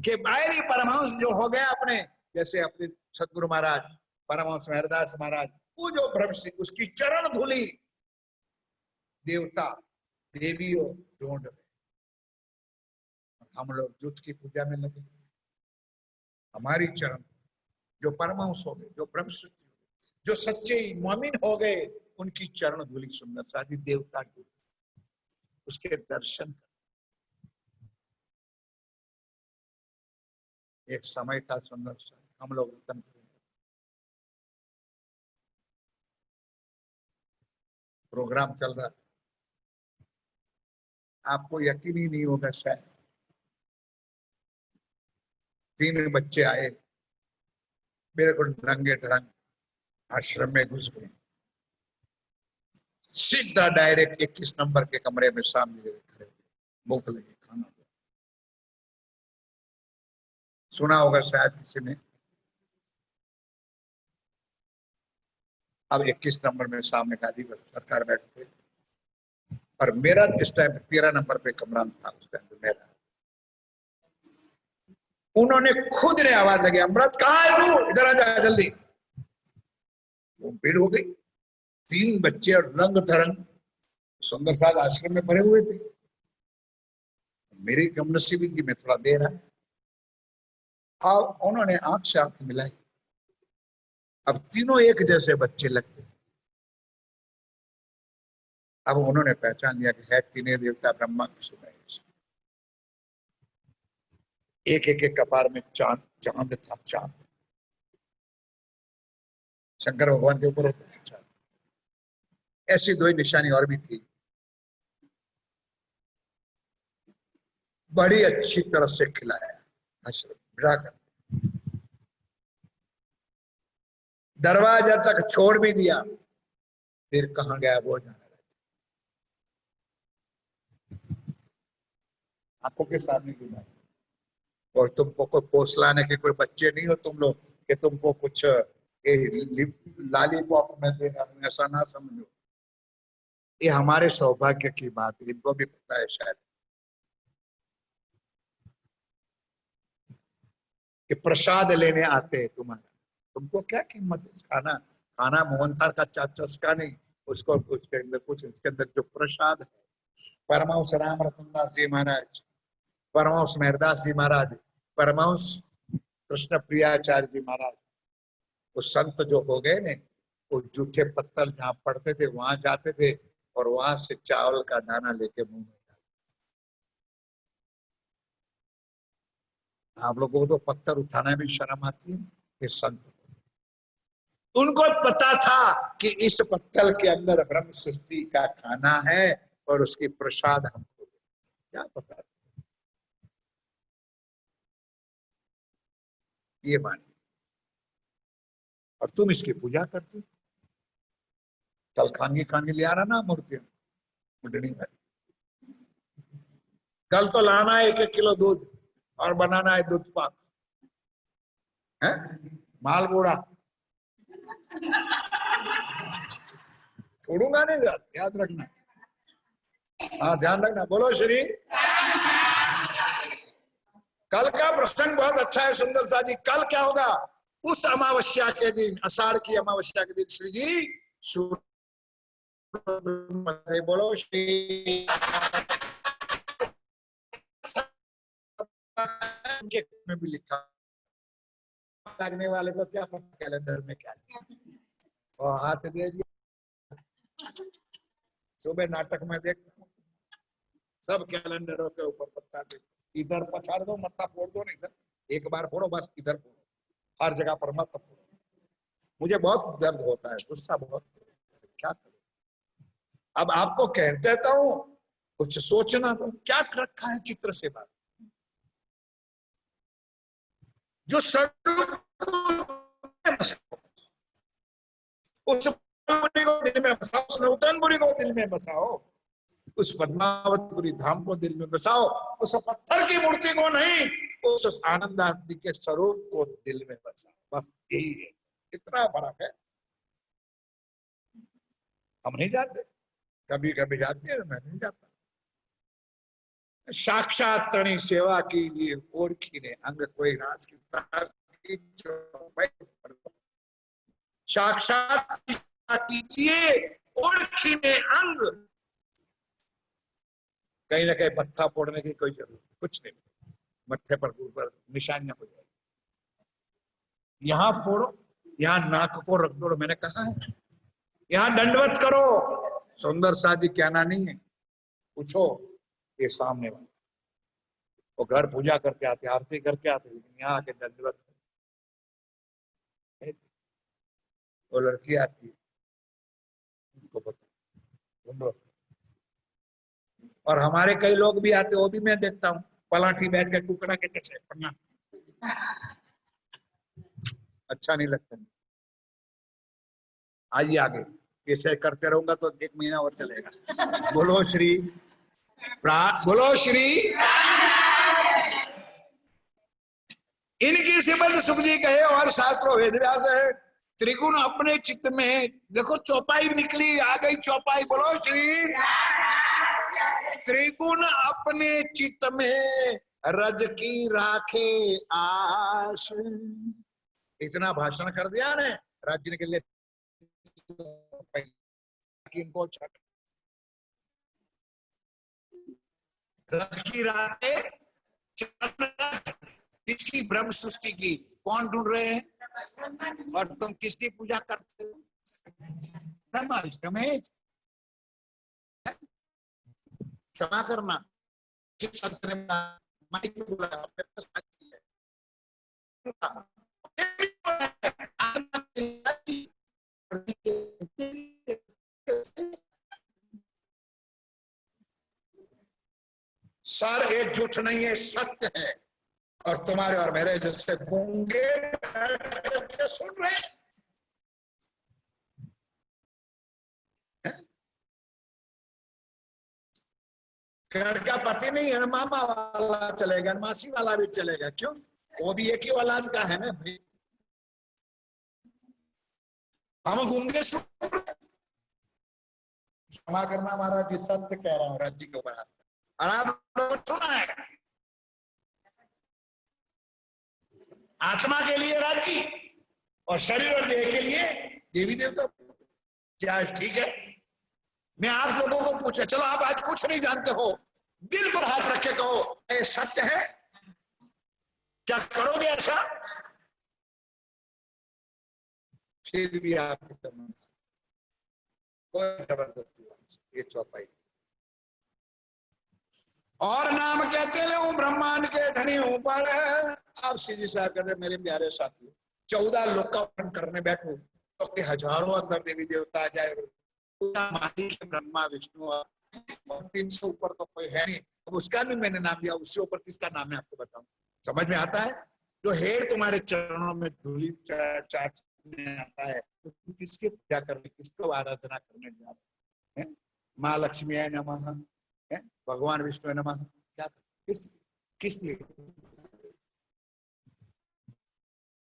के बाहरी परमहंस जो हो गया अपने, जैसे अपने सदगुरु महाराज परमहंस हरदास महाराज, वो जो ब्रह्म सिंह उसकी चरण धूली देवता देवियों ढूंढ रहे। हम लोग जुट की पूजा में लगे, हमारी चरण जो परमहंस हो गए, जो ब्रह्म सृष्टि, जो सच्चे मोमिन हो गए, उनकी चरण धूली सुंदर साधी देवता की, उसके दर्शन कर। एक समय था सुंदर सा, हम लोग रतन प्रोग्राम चल रहा, आपको यकीन ही नहीं होगा शायद, 3 बच्चे आए मेरे को नंगे धड़ंग आश्रम में घुस गए, सीधा डायरेक्ट 21 नंबर के कमरे में सामने खड़े, भूख लगी खाना। सुना होगा शायद किसी ने। अब 21 नंबर में सामने गादी पर सरकार बैठते और मेरा इस टाइम 13 नंबर पे कमरा था, उस टाइम मेरा। उन्होंने खुद ने आवाज लगी, अमृत कहाँ है तू, इधर आ जा जल्दी। वो भीड़ हो गई, 3 बच्चे और रंग धरंग सुंदर साथ आश्रम में भरे हुए थे। मेरी कमनसीबी थी, मैं थोड़ा देर आया। अब उन्होंने आंख से आंख मिलाई, अब तीनों एक जैसे बच्चे लगते। अब उन्होंने पहचान लिया कि है तीनों देवता ब्रह्मा विष्णु महेश। एक एक एक कपार में चांद चांद था, चांद शंकर भगवान के ऊपर होता है चांद। ऐसी 2 निशानी और भी थी। बड़ी अच्छी तरह से खिलाया आश्रम, दरवाजा तक छोड़ भी दिया, फिर कहाँ गया वो जाना। आंखों के सामने की बात। और तुमको कोई पोस लाने के कोई बच्चे नहीं हो तुम लोग कि तुमको कुछ लॉलीपॉप में देना, ऐसा ना समझो। ये हमारे सौभाग्य की बात है, इनको भी पता है शायद कि प्रसाद लेने आते हैं तुम्हारा, तुमको क्या कीमत है खाना। खाना मोहनथाल का चस्का नहीं, उसको उसके अंदर कुछ, इसके अंदर जो प्रसाद है। परमहंस राम रतनदास जी महाराज, परमहंस मेहरदास जी महाराज, परमहंस कृष्ण प्रियाचार्य जी महाराज, वो संत जो हो गए ने, वो जूठे पत्थर जहाँ पड़ते थे वहां जाते थे और वहां से चावल का दाना लेके मुंह में। आप लोगों को तो पत्थर उठाना भी शर्म आती है, ये संत उनको पता था कि इस पत्थर के अंदर ब्रह्म सृष्टि का खाना है और उसकी प्रसाद हमको क्या पता, ये मानिए। और तुम इसकी पूजा करती, कल खांगी खांगी ले आ रहा ना मूर्तियां मुंडनी वाली, कल तो लाना है 1-1 किलो दूध और बनाना है दूध पाक है, मालबोड़ा छोड़ूंगा नहीं, याद रखना। हाँ ध्यान रखना, बोलो श्री। कल का प्रसंग बहुत अच्छा है सुंदर सा जी। कल क्या होगा, उस अमावस्या के दिन, आषाढ़ की अमावस्या के दिन श्री जी बोलो श्री में भी लिखा, लगने वाले को क्या पता कैलेंडर में क्या और हाथ दे दिया। सुबह नाटक में देखता हूँ सब कैलेंडरों के ऊपर पत्ता दे, इधर पछाड़ दो, मत्ता फोड़ दो, नहीं इधर एक बार फोड़ो, बस इधर फोड़ो, हर जगह पर मत फोड़ो। मुझे बहुत दर्द होता है, गुस्सा बहुत, क्या करूं। अब आपको कह देता हूं, कुछ सोचना तो क्या रखा है चित्र से बात, जो उस बुरी को दिल में बसाओ, उस नूतनपुरी को दिल में बसाओ, उस पद्मावतपुरी धाम को दिल में बसाओ, उस पत्थर की मूर्ति को नहीं, उस आनंद आरती के स्वरूप को दिल में बसाओ, बस यही है, इतना फर्क है। हम नहीं जाते, कभी कभी जाते हैं, मैं नहीं जाता। साक्षात तणी सेवा कीजिए, ओरखी ने अंग कोई रास की, साक्षात कीजिए ओरखी में अंग, कहीं ना कहीं मत्था फोड़ने की कोई जरूरत कुछ नहीं, मत्थे पर ऊपर निशानियां हो जाएगी। यहाँ फोड़ो, यहाँ नाक को रख दो, मैंने कहा है, यहाँ दंडवत करो, सुंदर शादी कहना नहीं है, पूछो ये सामने वाला, वो घर पूजा करके आते, आरती करके आते, लेकिन यहाँ आके दंडवत, वो लड़की आती है उनको पता, और हमारे कई लोग भी आते, वो भी मैं देखता हूँ पलाठी बैठ के कुकड़ा के कैसे पन्ना, अच्छा नहीं लगता। आइए आगे, ऐसे करते रहूंगा तो 1 महीना और चलेगा। बोलो श्री बोलो श्री। इनकी सिमत सुख जी कहे और शास्त्रों वेद व्यास है, त्रिगुण अपने चित्त में, देखो चौपाई निकली, आ गई चौपाई, बोलो श्री। त्रिगुण अपने चित्त में रज की राखे आश, इतना भाषण कर दिया ने राज्य के लिए, इनको रज की राखे, किसकी ब्रह्म सृष्टि की, कौन ढूंढ रहे हैं, और तुम किसकी पूजा करते हो, ब्रह्मा। क्षमा करना, माइक में बोला, सर ये झूठ नहीं है, सत्य है, और तुम्हारे और मेरे जैसे गूंगे सुन रहे हैं। घर का पति नहीं है, मामा वाला चलेगा, मासी वाला भी चलेगा, क्यों, वो भी एक ही औलाद का है ना भाई। हम गूंगे क्षमा करना महाराज जी, सत्य कह रहा हूँ राज्य जी के ऊपर और आप लोगों ने सुना है। आत्मा के लिए राज्य और शरीर और देह के लिए देवी देवता। क्या ठीक है? मैं आप लोगों को पूछा, चलो आप आज कुछ नहीं जानते हो, दिल पर हाथ रख के कहो ये सत्य है, क्या करोगे ऐसा? फिर भी आपको करना, कोई जबरदस्ती, ये चौपाई। और नाम कहते ले ब्रह्मांड के धनी ऊपर। आप सीधी साहब कहते मेरे प्यारे साथियों, 14 लोक का वर्णन करने बैठो तो कि हजारों अंदर देवी देवता आ जाए, मालिक ब्रह्मा विष्णु और 300 ऊपर तो कोई है नहीं। अब उसका भी मैंने नाम दिया, उससे ऊपर किसका नाम है आपको बताऊं? समझ में आता है? जो हेर तुम्हारे चरणों में धूलि चाटने आता है, तो तुम किसकी पूजा करने, किसको आराधना करने जा रहे हैं? माँ लक्ष्मी है नमः, भगवान विष्णु है नमः, क्या किस लिए?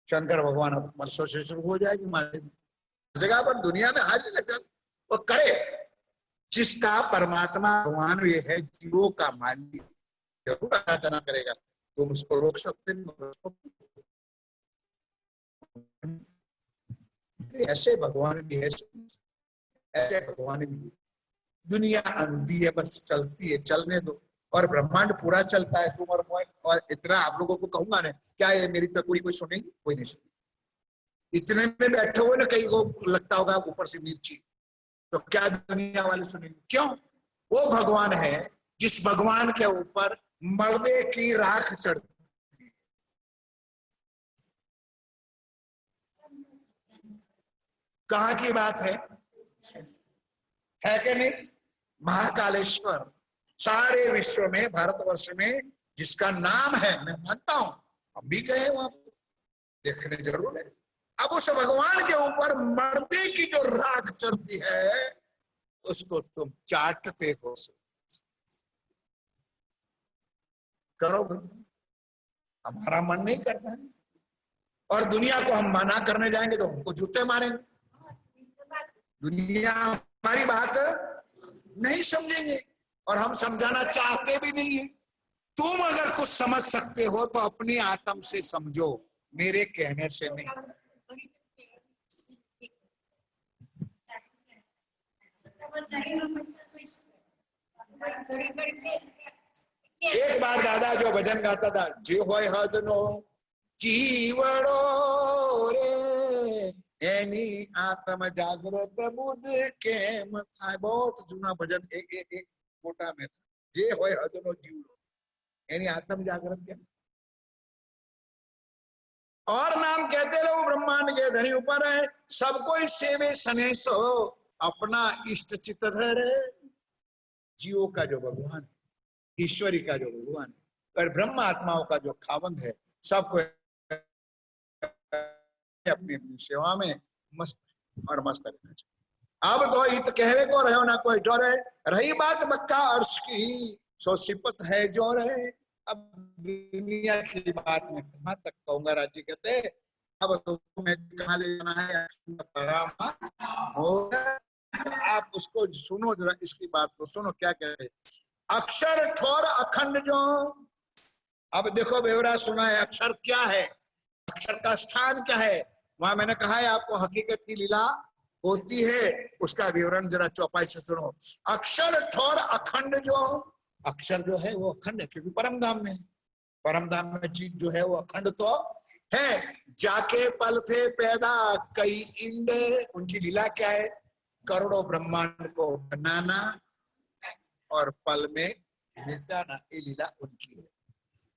शंकर भगवान परसों से शुरू हो जाएगी हमारी जगह पर, दुनिया में हाजिर लग जाए वो करे। जिसका परमात्मा भगवान ये है, जीवों का मालिक, जरूर आराधना करेगा। तुम उसको रोक सकते नहीं। ऐसे भगवान भी है, ऐसे भगवान भी है। दुनिया अंधी है, बस चलती है, चलने दो। और ब्रह्मांड पूरा चलता है, तुम और इतना आप लोगों को कहूंगा ना, क्या ये मेरी तकड़ी कोई सुनेगी? कोई नहीं सुनेगी। इतने में बैठे हुए ना, कहीं को लगता होगा ऊपर से नीचे, तो क्या दुनिया वाले सुनेंगे? क्यों? वो भगवान है जिस भगवान के ऊपर मर्दे की राख चढ़ती है। कहाँ की बात है कि नहीं? महाकालेश्वर सारे विश्व में, भारतवर्ष में जिसका नाम है, मैं मानता हूं, हम भी गए वहां देखने जरूर है। अब उस भगवान के ऊपर मर्दे की जो राख चढ़ती है, उसको तुम चाटते हो, करोगे? हमारा मन नहीं करता है। और दुनिया को हम मना करने जाएंगे तो हमको जूते मारेंगे। दुनिया हमारी बात नहीं समझेंगे और हम समझाना चाहते भी नहीं है। तुम अगर कुछ समझ सकते हो तो अपनी आत्म से समझो, मेरे कहने से नहीं। एक बार दादा जो भजन गाता था, जी होय हदनो जीवड़ो रे एनी आत्म जागृत बुद्ध केम थाय। बहुत जूना भजन, एक मोटा में था, जे होय हदनो जीवड़ो एनी आत्म जागृत केम। और नाम कहते रहो ब्रह्मांड के धनी ऊपर है, सबको सेवे सनेसो अपना इष्ट चित धरे। जीवों का जो भगवान, ईश्वरी का जो भगवान है और ब्रह्म आत्माओं का जो खावंद है, सबको अपनी अपनी सेवा में मस्त और मस्त रहना चाहिए। अब तो इत कहवे को रहो ना कोई डरे, रही बात बक्का अर्श की सो सिपत है जो रहे। अब दुनिया की बात में कहां तक कहूंगा राज्य कहते, अब तुम्हें कहां ले जाना है? आप उसको सुनो जरा, इसकी बात को सुनो क्या कह रहे। अक्षर ठोर अखंड जो, अब देखो बेवरा सुना है, अक्षर क्या है, अक्षर का स्थान क्या है। वहां मैंने कहा है आपको हकीकत की लीला होती है, उसका विवरण जरा चौपाई से सुनो। अक्षर ठोर अखंड जो, अक्षर जो है वो अखंड है क्योंकि परम धाम में, परम धाम में चीज जो है वो अखंड तो है। जाके पल थे पैदा कई इंड, उनकी लीला क्या है? करोड़ों ब्रह्मांड को बनाना और पल में मिटाना, ये लीला उनकी है।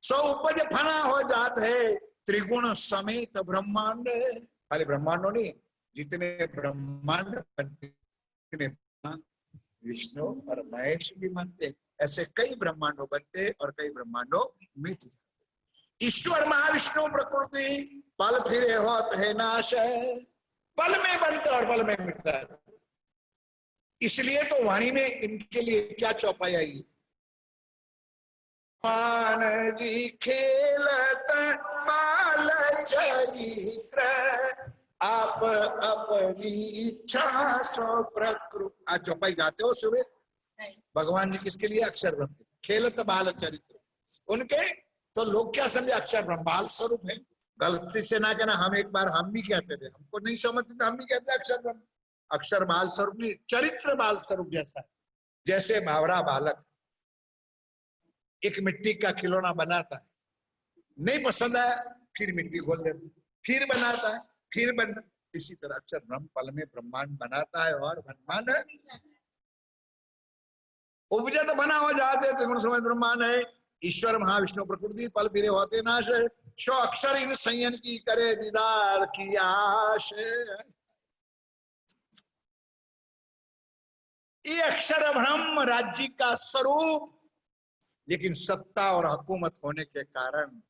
सो उपज फना हो जात है त्रिगुण समेत ब्रह्मांड। खाली ब्रह्मांडों नहीं, जितने ब्रह्मांड बनते, विष्णु और महेश भी बनते, ऐसे कई ब्रह्मांडों बनते और कई ब्रह्मांडों मिट जाते। ईश्वर महाविष्णु प्रकृति पल फिरे होत है नाश है, पल में बनता और पल में मिटता है। इसलिए तो वाणी में इनके लिए क्या चौपाई आई? मान जी खेलत बाल चरित्र आप अपनी इच्छा सो प्रकृति। आज चौपाई गाते हो सुबह भगवान जी किसके लिए? अक्षर ब्रह्म के। खेलत बाल चरित्र उनके, तो लोग क्या समझे? अक्षर ब्रह्म बाल स्वरूप है। गलती से ना कहना, हम एक बार हम भी कहते थे, हमको नहीं समझते तो हम भी कहते अक्षर ब्रह्म। अक्षर बाल स्वरूप नहीं, चरित्र बाल स्वरूप जैसा है। जैसे बावड़ा बालक एक मिट्टी का खिलौना बनाता है, नहीं पसंद आया फिर मिट्टी खोल देता, फिर बनाता है, फिर बन। इसी तरह अक्षर ब्रह्म पल में ब्रह्मांड बनाता है और ब्रह्मांड उपजा तो बना हो जाते त्रिगुण समय ब्रह्मांड है। ईश्वर महाविष्णु प्रकृति पल फिरे होते नाश है। शो अक्षर इन संयन की करे दीदार की आश। ये अक्षर ब्रह्म राज्य का स्वरूप, लेकिन सत्ता और हुकूमत होने के कारण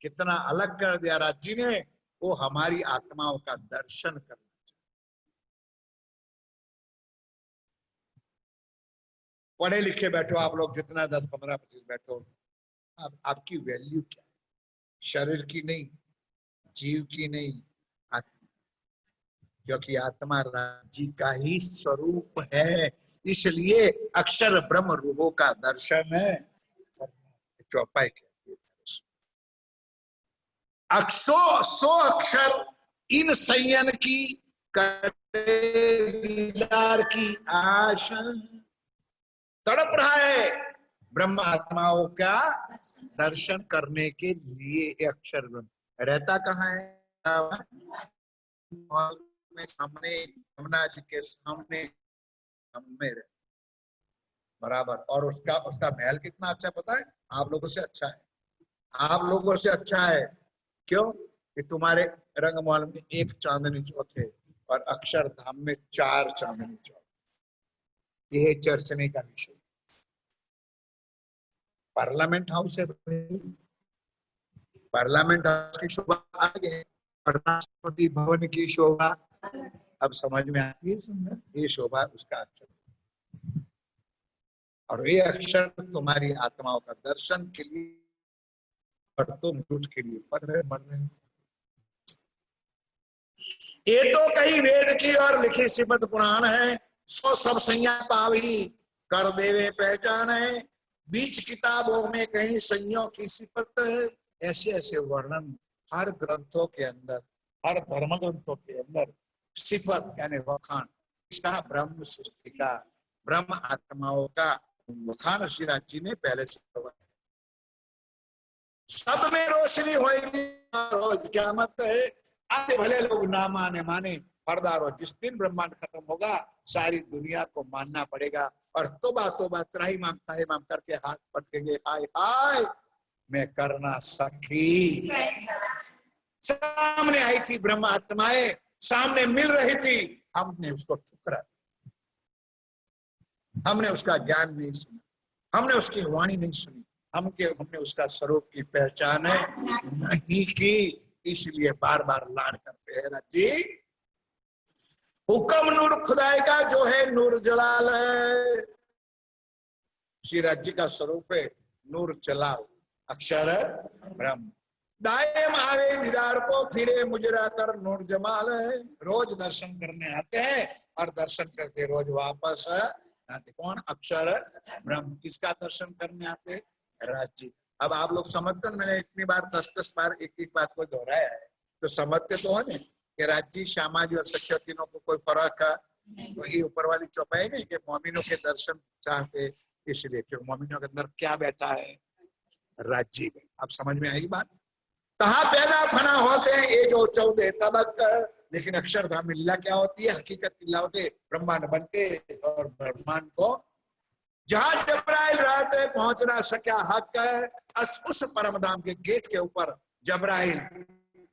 कितना अलग कर दिया राज्य ने। वो हमारी आत्माओं का दर्शन करना चाहिए। पढ़े लिखे बैठो आप लोग जितना 10 15 25 बैठो, आपकी वैल्यू क्या है? शरीर की नहीं, जीव की नहीं, आत्मा। क्योंकि आत्मा राज्य का ही स्वरूप है। इसलिए अक्षर ब्रह्म रूपों का दर्शन है। चौपाई के अक्षो सो अक्षर इन संयन की करे दीदार की आशा। तड़प रहा है ब्रह्म आत्माओं का दर्शन करने के लिए। अक्षर ब्रह्म रहता कहाँ है? में सामने, यमुना जी के सामने में बराबर। और उसका महल कितना अच्छा पता है? आप लोगों से अच्छा है, आप लोगों से अच्छा है। क्यों? कि तुम्हारे रंगमहल में 1 चांदनी चौक है और अक्षरधाम में 4 चांदनी चौक। यह चर्चने का विषय। पार्लियामेंट हाउस है, पार्लियामेंट हाउस की शोभा अलग है और राष्ट्रपति भवन की शोभा अब समझ में आती है। सुंदर ये शोभा उसका अक्षर, और ये अक्षर तुम्हारी आत्माओं का दर्शन के लिए और तुम झूठ के लिए पढ़ रहे मर रहे। ये तो कई वेद की और लिखी श्रीमद् पुराण है। सो सब संज्ञा पावी कर देवे पहचान है। बीच किताबों में कहीं संज्ञों की सिफत है। ऐसे ऐसे वर्णन हर ग्रंथों के अंदर, हर धर्म ग्रंथों के अंदर सिफत यानी वखान इसका, ब्रह्म सृष्टि का, ब्रह्म आत्माओं का वखान श्रीनाथ जी ने पहले से करवाया। सब में रोशनी होगी रोज क़यामत है। आगे भले लोग ना माने फरदार, जिस दिन ब्रह्मांड खत्म होगा सारी दुनिया को मानना पड़ेगा। और तोबा तोबा त्राही माम करके हाथ पटकेंगे, हाय हाय मैं करना सखी। सामने आई थी ब्रह्म आत्माएं, सामने मिल रही थी, हमने उसको ठुकरा दिया। हमने उसका ज्ञान नहीं सुना, हमने उसकी वाणी नहीं सुनी, हमने उसका स्वरूप की पहचान नहीं की। इसलिए बार बार लाड करते हैं जी। हुक्म नूर खुदाई का जो है नूर जलाल है। श्री राज्य का स्वरूप है नूर जलाल अक्षर ब्रह्म। दाएम आवे दीदार को फिरे मुजरा कर नूर जमाल है। रोज दर्शन करने आते हैं और दर्शन करके रोज वापस आते। कौन? अक्षर ब्रह्म। किसका दर्शन करने आते? राज्य। अब आप लोग समझते हैं, मैंने इतनी बार 10-10 बार एक बात को दोहराया है, तो समझते तो है कि राज्य श्यामा जी और सख्य तीनों को कोई फर्क है? तो ये ऊपर वाली चौपाई नहीं कि मोमिनों के दर्शन चाहते, इसलिए क्योंकि मोमिनों के अंदर क्या बैठा है? राज्य में। अब समझ में आई बात? कहा पैदा फना होते हैं ये जो 14 तबक, लेकिन अक्षरधाम में लीला क्या होती है? हकीकत की लीला होती है। ब्रह्मांड बनते और ब्रह्मांड को जहां जबराइल रहते पहुंच ना सका हक है। उस परम धाम के गेट के ऊपर जबराइल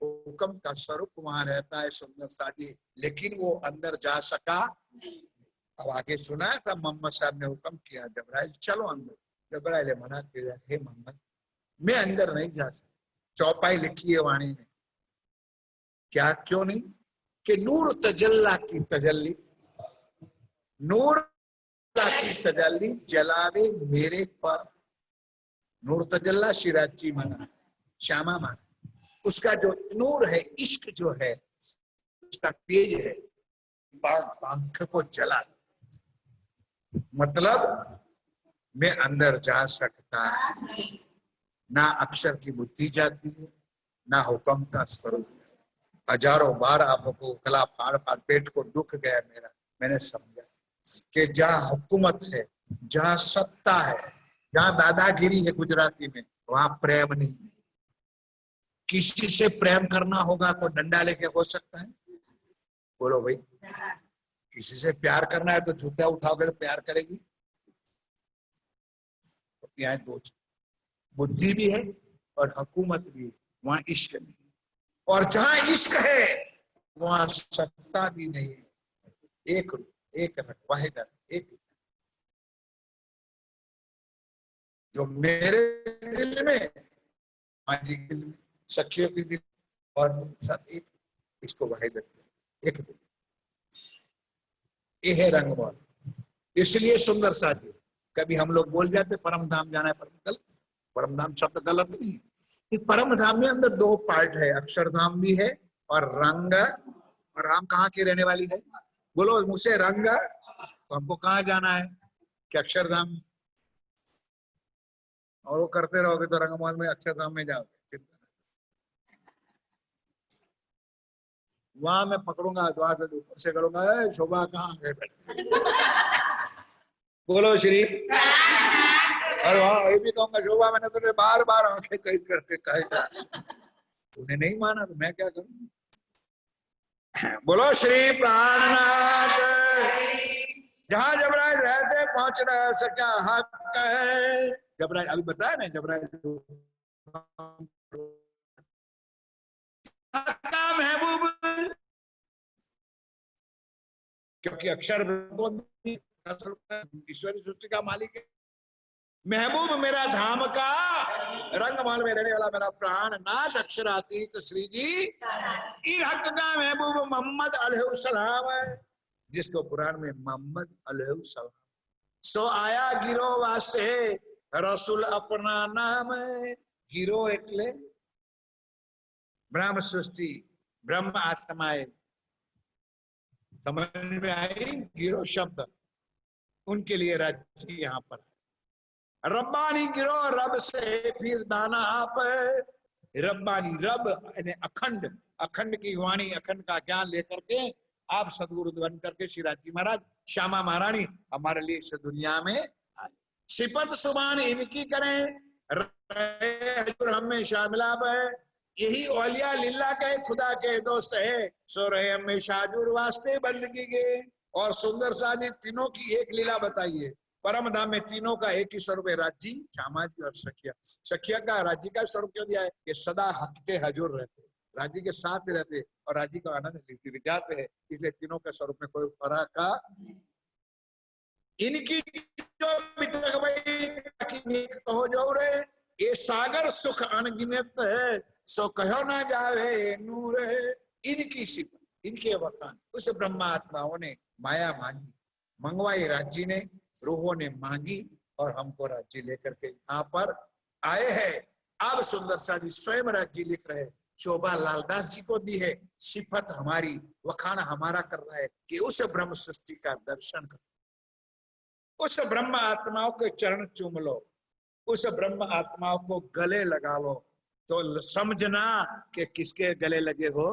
हुक्म का स्वरूप वहां रहता है सुंदर साजी, लेकिन वो अंदर जा सका। अब आगे सुना था मोहम्मद साहब ने हुक्म किया जबराइल चलो अंदर। जबराइल मना किया, हे मोहम्मद मैं अंदर नहीं जा सकता। चौपाई लिखी है वाणी में, क्या क्यों नहीं? कि नूर तजल्ला की तजल्ली, नूर की तजल्ली जलावे मेरे पर। नूर तजल्ला शिराजी माना, श्यामा माना। उसका जो नूर है, इश्क जो है, इतना तेज है, पंख को जला, मतलब मैं अंदर जा सकता है। ना अक्षर की बुद्धि जाती है, ना हुक्म का स्वरूप। हजारों बार आपको गला फाड़ फाड़ पेट को दुख गया मेरा, मैंने समझा कि जहाँ हुकूमत है, जहाँ सत्ता है, जहाँ दादागिरी है गुजराती में, वहां प्रेम नहीं है। किसी से प्रेम करना होगा तो डंडा लेके हो सकता है, बोलो भाई। किसी से प्यार करना है तो जूता उठाओगे तो प्यार करेगी। तो यहाँ दो, बुद्धि भी है और हुकूमत भी है, वहां इश्क नहीं। और जहां इश्क है वहां सत्ता भी नहीं है। एक एक वाहिद एक, जो मेरे दिल में, माजी के दिल में, सखियों के दिल और सब एक, इसको वाहिद एक दिल। ये है रंगमोहन। इसलिए सुंदर साथी, कभी हम लोग बोल जाते परम धाम जाना है, परम गलत। परम धाम शब्द गलत नहीं है। परम धाम में अंदर दो पार्ट है, अक्षरधाम भी है और रंग। और हम कहाँ की रहने वाली है, बोलो मुझसे रंग। तो हमको कहाँ जाना है कि अक्षरधाम, और वो करते रहोगे तो रंगमहल में अक्षरधाम में जाओगे। वहां मैं पकड़ूंगा, द्वार से ऊपर से करूंगा, शोभा कहाँ गए बैठे, बोलो श्री। और वहां ये भी कहूंगा, शोभा मैंने तुझे बार बार आंखें कई करके कहा, तूने नहीं माना तो मैं क्या करूं। बोलो श्री प्राणनाथ। जहां जबराज रहते पहुंच न सका हक है। जबराज अभी बताया ना, जबराज महबूब, क्योंकि अक्षर ईश्वरी सृष्टि का मालिक है। महबूब मेरा धाम का, रंगमहल में रहने वाला मेरा प्राण नाथ अक्षरातीत श्री जी। हक का महबूब मोहम्मद अलैहिस्सलाम, जिसको पुराण में मोहम्मद अलैहिस्सलाम सो आया गिरो वासे रसूल अपना नाम। गिरो एटले ब्रह्म सृष्टि, ब्रह्म आत्माएं, समझ में आई। गिरो शब्द उनके लिए राज्य यहाँ पर। रब्बानी गिरो, रब से फिर दाना आप। रब्बानी रब यानी अखंड, अखंड की वाणी, अखंड का ज्ञान लेकर के आप सदगुरु बन करके श्री जी महाराज, श्यामा महारानी हमारे लिए इस दुनिया में आए। सिफत सुबान इनकी करें, हजूर हमेशा मिलाप है। यही औलिया लीला के खुदा के दोस्त है, सो रहे हमेशा हजूर वास्ते बंदगी के। और सुंदर साजी तीनों की एक लीला बताइए। परम धाम में तीनों का एक ही स्वरूप है, राज्य, श्यामा जी और सखिया। सखिया का राज्य का स्वरूप क्यों दिया है कि सदा हक के हजूर रहते, राज्य के साथ रहते और राज्य का आनंद जाते हैं। इसलिए तीनों के स्वरूप में कोई फर्क का। इनकी जो कहो जो रे, ये सागर सुख अनगिनत है, सो कहो ना जावे नूर। इनकी सिफत, इनके वखान उस ब्रह्मात्माओं ने माया मांगी, मंगवाई राज्य ने, रूहों ने मांगी और हमको राज्य लेकर के यहाँ पर आए हैं। अब सुंदर सा जी स्वयं राज्य लिख रहे, शोभा लालदास जी को दी है। सिफत हमारी, वखान हमारा कर रहा है कि उस ब्रह्म सृष्टि का दर्शन कर, उस ब्रह्म आत्माओं के चरण चूम लो, उस ब्रह्म आत्माओं को गले लगा लो, तो समझना कि किसके गले लगे हो।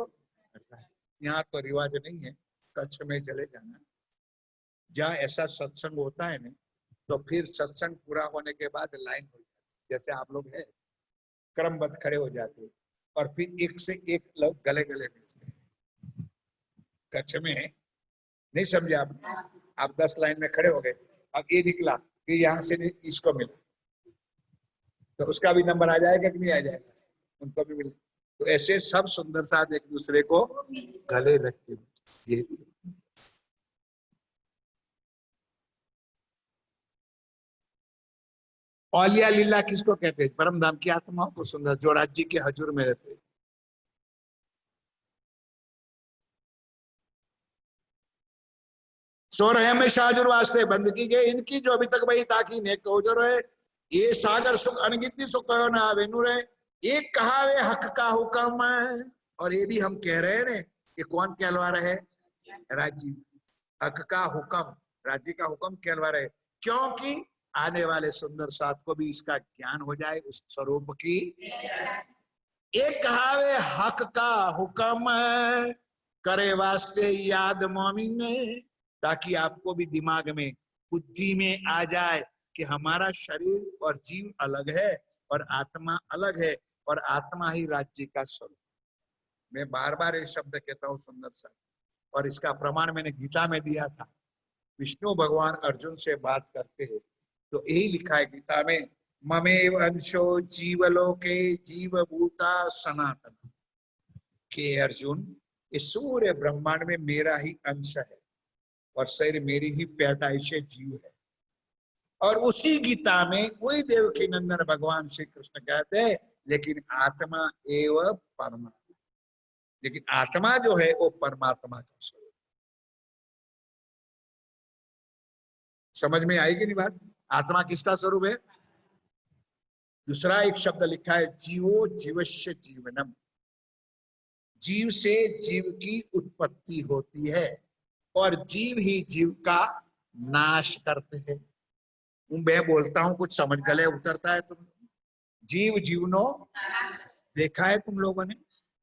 यहाँ तो रिवाज नहीं है, कच्छ में चले जाना, जहाँ ऐसा सत्संग होता है ना, तो फिर सत्संग पूरा होने के बाद लाइन हो जाती है। जैसे आप लोग है क्रमबद्ध खड़े हो जाते हैं और फिर एक से एक लोग गले गले मिलते हैं। कच्छ में नहीं समझे आप 10 लाइन में खड़े हो गए, अब ये निकला कि यहाँ से इसको मिला, तो उसका भी नंबर आ जाएगा कि नहीं आ जाएगा, उनको भी मिले। तो ऐसे सब सुंदर साथ एक दूसरे को गले रखते ये। औलिया लीला किसको कहते हैं? परम धाम की आत्माओं को सुंदर, जो राज्य के हजूर में रहते हैं। सो रहे हमेशा हजूर वास्ते बंदगी के, इनकी जो अभी तक वही ताकि नेक हो जो रहे। ये सागर सुख अनगिनती सुख कहो ना वेनु रे, एक कहा वे हक का हुक्म है। और ये भी हम कह रहे हैं ये कौन कहलवा रहे? राज्य। हक का हुक्म, राज्य का हुक्म कहलवा रहे, क्योंकि आने वाले सुंदर साथ को भी इसका ज्ञान हो जाए उस स्वरूप की। एक कहावे हक का हुक्म करे वास्ते याद मोमिन ने, ताकि आपको भी दिमाग में बुद्धि में आ जाए कि हमारा शरीर और जीव अलग है और आत्मा अलग है और आत्मा ही राज्य का स्वरूप। मैं बार बार ये शब्द कहता हूँ सुंदर सा, और इसका प्रमाण मैंने गीता में दिया था। विष्णु भगवान अर्जुन से बात करते हैं तो यही लिखा है गीता में, ममेव अंशो जीवलोके जीवभूता सनातन, के अर्जुन इस सूर्य ब्रह्मांड में मेरा ही अंश है और शरीर मेरी ही पैदाइश जीव है। और उसी गीता में वही देवकी नंदन भगवान श्री कृष्ण कहते हैं, लेकिन आत्मा एवं परमात्मा, लेकिन आत्मा जो है वो परमात्मा का स्वरूप। समझ में आएगी नहीं बात? आत्मा किसका स्वरूप है? दूसरा एक शब्द लिखा है, जीवो जीवस्य जीवनम, जीव से जीव की उत्पत्ति होती है और जीव ही जीव का नाश करते हैं। मैं बोलता हूं कुछ समझ गले उतरता है तुम? जीव जीवनो देखा है तुम लोगों ने?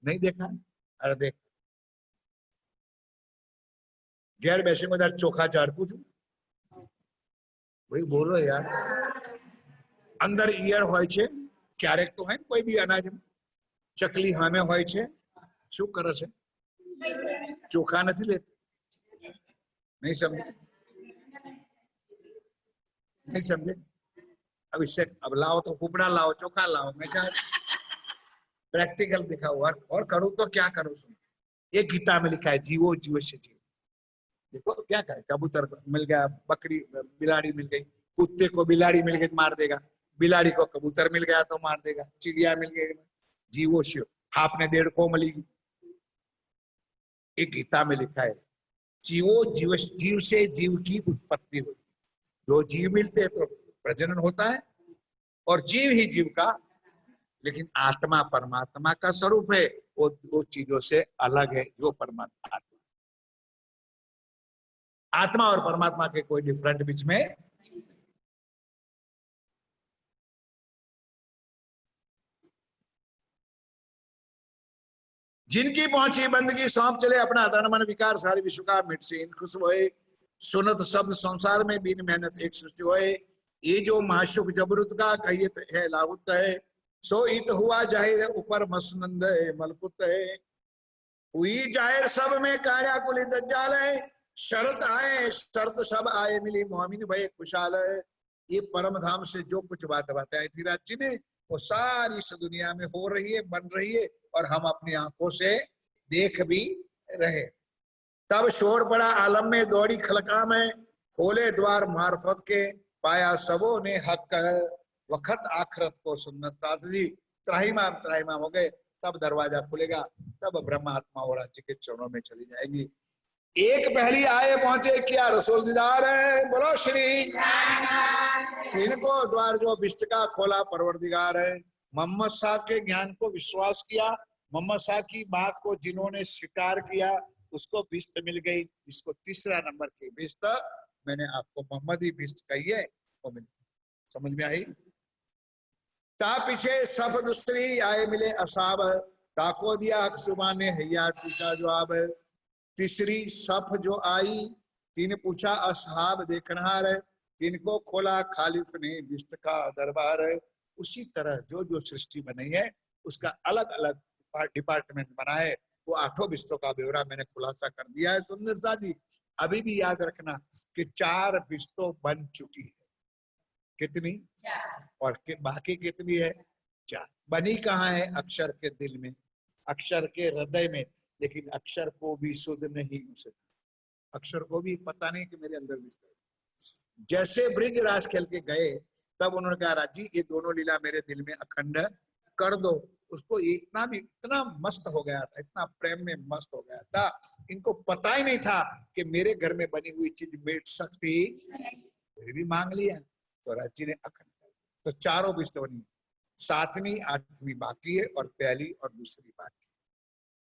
नहीं देखा है? अरे देख, गैर बैसे में चोखा चार पूछू भाई, बोलो यार। अंदर ईयर હોય છે ક્યારેક તો है कोई भी अनाज में चकली हामे હોય છે, શું કરે છે? ચોખા નથી લેते? नहीं समझे? नहीं समझे? अब इससे अब लाओ तो कुपड़ा लाओ, चोखा लाओ, मैं चाह प्रैक्टिकल दिखाओ और करूं तो क्या करूं? सुन, ये गीता में लिखा है, जीवो जीवस्य जीव। देखो क्या करे, कबूतर मिल गया, बकरी बिलाड़ी मिल गई, कुत्ते को बिलाड़ी मिल गई मार देगा, बिलाड़ी को कबूतर मिल गया तो मार देगा, चिड़िया मिल गई, जीवो शिव, आपने 1.5 को मिलेगी। एक गीता में लिखा है, जीवो जीव, जीव से जीव की उत्पत्ति होती है। दो जीव मिलते हैं तो प्रजनन होता है और जीव ही जीव का, लेकिन आत्मा परमात्मा का स्वरूप है, वो दो चीजों से अलग है। जो परमात्मा, आत्मा और परमात्मा के कोई डिफरेंट बीच में। जिनकी पहुंची बंदगी सौंप चले अपना तन मन विकार, सारे विश्व का मिट से इन खुश होए, सुनत शब्द संसार में बिन मेहनत एक सृष्टि होए। ये जो माशुक जबरुत का कहिए है लाहुत है, सो इत हुआ जाहिर ऊपर मसनंद है मलकुत है। हुई जाहिर सब में कार्या कुली दज्जाल है, शरत आए शर्त सब आए मिली मोमिन भय खुशहाल है। ये परम धाम से जो कुछ बात बताई थी राज्य ने, वो सारी इस दुनिया में हो रही है, बन रही है और हम अपनी आंखों से देख भी रहे। तब शोर पड़ा आलम में, दौड़ी खलका में, खोले द्वार मार्फत के, पाया सबों ने हक वक्त आखरत को सुन्नत साथ जी। त्राहिमाम हो गए, तब दरवाजा खुलेगा, तब ब्रह्मात्मा और राज्य के चरणों में चली जाएगी। एक पहली आए पहुंचे किया रसूल दीदार है, बोलो श्री। तिनको द्वार जो बिष्ट का खोला परवरदिगार है। मोहम्मद साहब के ज्ञान को विश्वास किया, मोहम्मद साहब की बात को जिन्होंने स्वीकार किया उसको बिष्ट मिल गई। जिसको तीसरा नंबर की बिष्ट मैंने आपको मोहम्मदी बिष्ट कही है वो मिल, समझ में आई? ता पीछे सफ दूसरी आए मिले असाब, ताको दिया सुबह ने हयाती का जवाब। तीसरी सफ जो आई, तीन पूछा असहाब देखनहार है, तिनको खोला खालिफ ने बिष्ट का दरबार है। उसी तरह जो जो सृष्टि बनी है उसका अलग अलग डिपार्टमेंट बना है, वो 8 बिस्तों का ब्यौरा मैंने खुलासा कर दिया है। सुंदर सा जी, अभी भी याद रखना कि 4 बिस्तों बन चुकी है। कितनी? और बाकी कितनी है? 4। बनी कहाँ है? अक्षर के दिल में, अक्षर के हृदय में, लेकिन अक्षर को भी शुद्ध नहीं उसे, अक्षर को भी पता नहीं कि मेरे अंदर बिस्त है। जैसे ब्रिज रास खेल के गए तब उन्होंने कहा राजी ये दोनों लीला मेरे दिल में अखंड कर दो। उसको इतना भी इतना मस्त हो गया था, इतना प्रेम में मस्त हो गया था, इनको पता ही नहीं था कि मेरे घर में बनी हुई चीज मिट सकती, फिर भी मांग लिया तो राजी ने अखंड। तो 4 बिस्त बनी, 7वीं 8वीं बाकी है और पहली और दूसरी बाकी।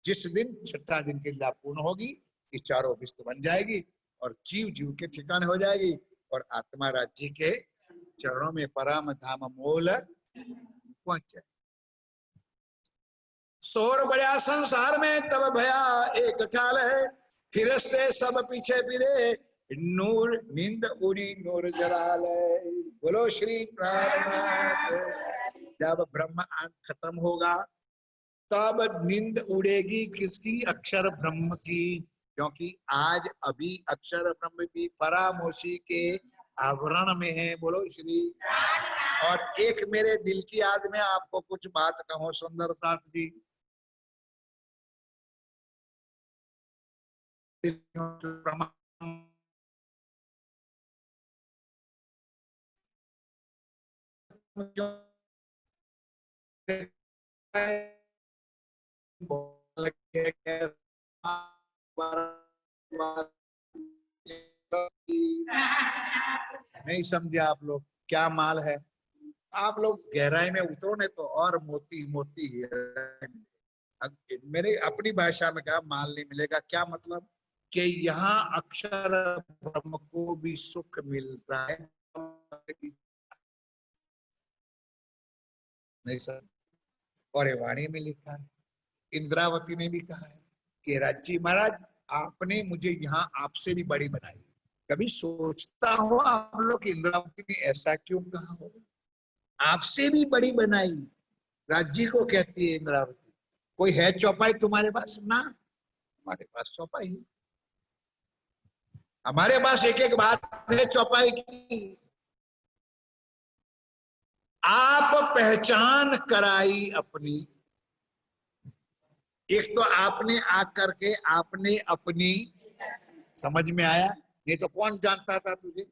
जिस दिन छठा दिन की लीला पूर्ण होगी, ये चारों विस्तु बन जाएगी और जीव जीव के ठिकाने हो जाएगी और आत्मा राज्य के चरणों में परम धाम मूल पहुंच जाए। शोर बढ़िया संसार में तब भया एक ख्याल है, फिरस्ते सब पीछे फिरे नूर नींद उड़ी नूर जलाल। बोलो श्री प्राणनाथ। जब ब्रह्म खत्म होगा तब नींद उड़ेगी किसकी? अक्षर ब्रह्म की, क्योंकि आज अभी अक्षर ब्रह्म की परामोशी के आवरण में है। बोलो श्री। और एक मेरे दिल की याद में आपको कुछ बात कहूं सुंदर साथ जी। नहीं समझे आप लोग क्या माल है? आप लोग गहराई में उतरो ने तो और मोती मोती मेरे अपनी भाषा में कहा माल नहीं मिलेगा। क्या मतलब कि यहाँ अक्षर ब्रह्म को भी सुख मिलता है। नहीं सर, और ये वाणी में लिखा है, इंद्रावती ने भी कहा है कि राज्य महाराज आपने मुझे यहाँ आपसे भी बड़ी बनाई। कभी सोचता हो आप लोग इंद्रावती ने ऐसा क्यों कहा हो? आपसे भी बड़ी बनाई राज्य को कहती है इंद्रावती। कोई है चौपाई तुम्हारे पास? ना, हमारे पास चौपाई है। हमारे पास एक एक बात है चौपाई की। आप पहचान कराई अपनी। एक तो आपने आकर के आपने अपनी, समझ में आया? नहीं तो कौन जानता था तुझे?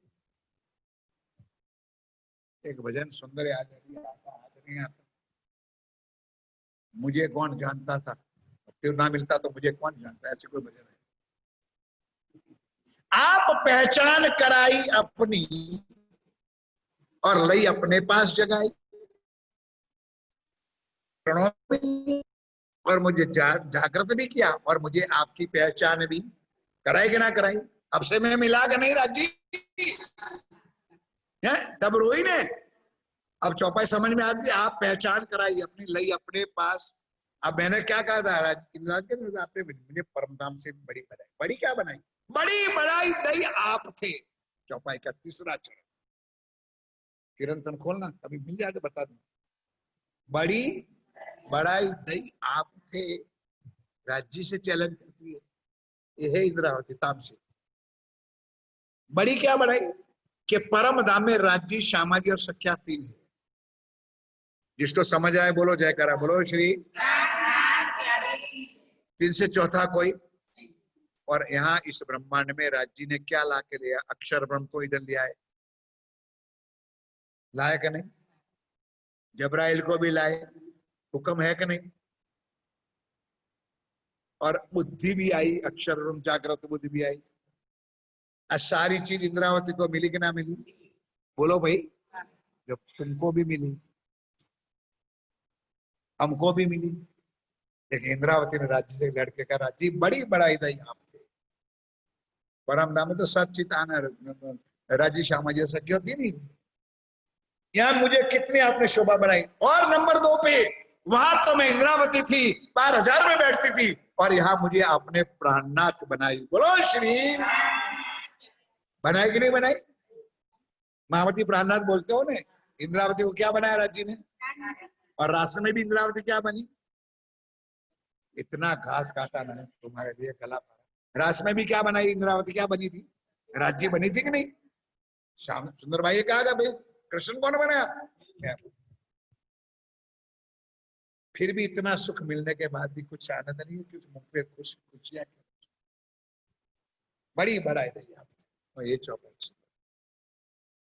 एक भजन सुंदर याद नहीं आता, मुझे कौन जानता था, तेरे ना मिलता तो मुझे कौन जानता, ऐसे कोई भजन है। आप पहचान कराई अपनी और लई अपने पास जगाई और मुझे जागृत भी किया और मुझे आपकी पहचान भी कराई कि ना कराई? अब से मैं मिला कि नहीं राजी? तब रोई ने। अब चौपाई समझ में आती। आप पहचान कराई अपनी, लई अपने पास। अब मैंने क्या कहा था इंद्राज के, आपने मुझे परमधाम से बड़ी बनाई। बड़ी क्या बनाई? बड़ी बड़ाई दई आप थे। चौपाई का तीसरा चरण। किरण खोलना कभी मिल जाए तो बता दू। बड़ी बड़ाई दई आप थे, राज्य से चैलेंज करती है ये है इंद्रावती तामसी। बड़ी क्या बढ़ाई कि परम धाम में राज्य सामाजी और सख्या तीन है। जिसको समझ आए बोलो जयकारा, बोलो श्री। तीन से चौथा कोई। और यहाँ इस ब्रह्मांड में राज्य ने क्या ला के लिया? अक्षर ब्रह्म को इधर लिया है। लाया कि नहीं? जबराइल को भी लाए, हुक्म है कि नहीं? और बुद्धि भी आई, अक्षर ब्रह्म जागृत बुद्धि भी आई। सारी चीज इंद्रावती को मिली कि ना मिली? बोलो भाई। जब तुमको भी मिली, हमको भी मिली, लेकिन इंद्रावती ने राज्य से लड़के का राज्य बड़ी बड़ाई दई आप थे। परम धाम में तो सचित आना राज्य श्यामा जी सखी होती नहीं। यहाँ मुझे कितनी आपने शोभा बनाई। और नंबर 2 पे वहां तो मैं इंद्रावती थी, 12,000 में बैठती थी, और यहाँ मुझे आपने प्राणनाथ बनाई। बोलो श्री। बनाई कि नहीं बनाई? महावती प्राणनाथ बोलते हो ने। इंद्रावती को क्या बनाया राज्य ने? और रास्ते में भी इंद्रावती क्या बनी? इतना घास काटा मैंने तुम्हारे लिए, गला पड़ा। रास में भी क्या बनाई इंद्रावती? क्या बनी थी? राज्य बनी थी कि नहीं? श्याम सुंदर भाई कहा भाई कृष्ण कौन बनाया? फिर भी इतना सुख मिलने के बाद भी कुछ आनंद नहीं है, कुछ मुख पे खुशियां। बड़ी बड़ाई रही आप ये चौपाई।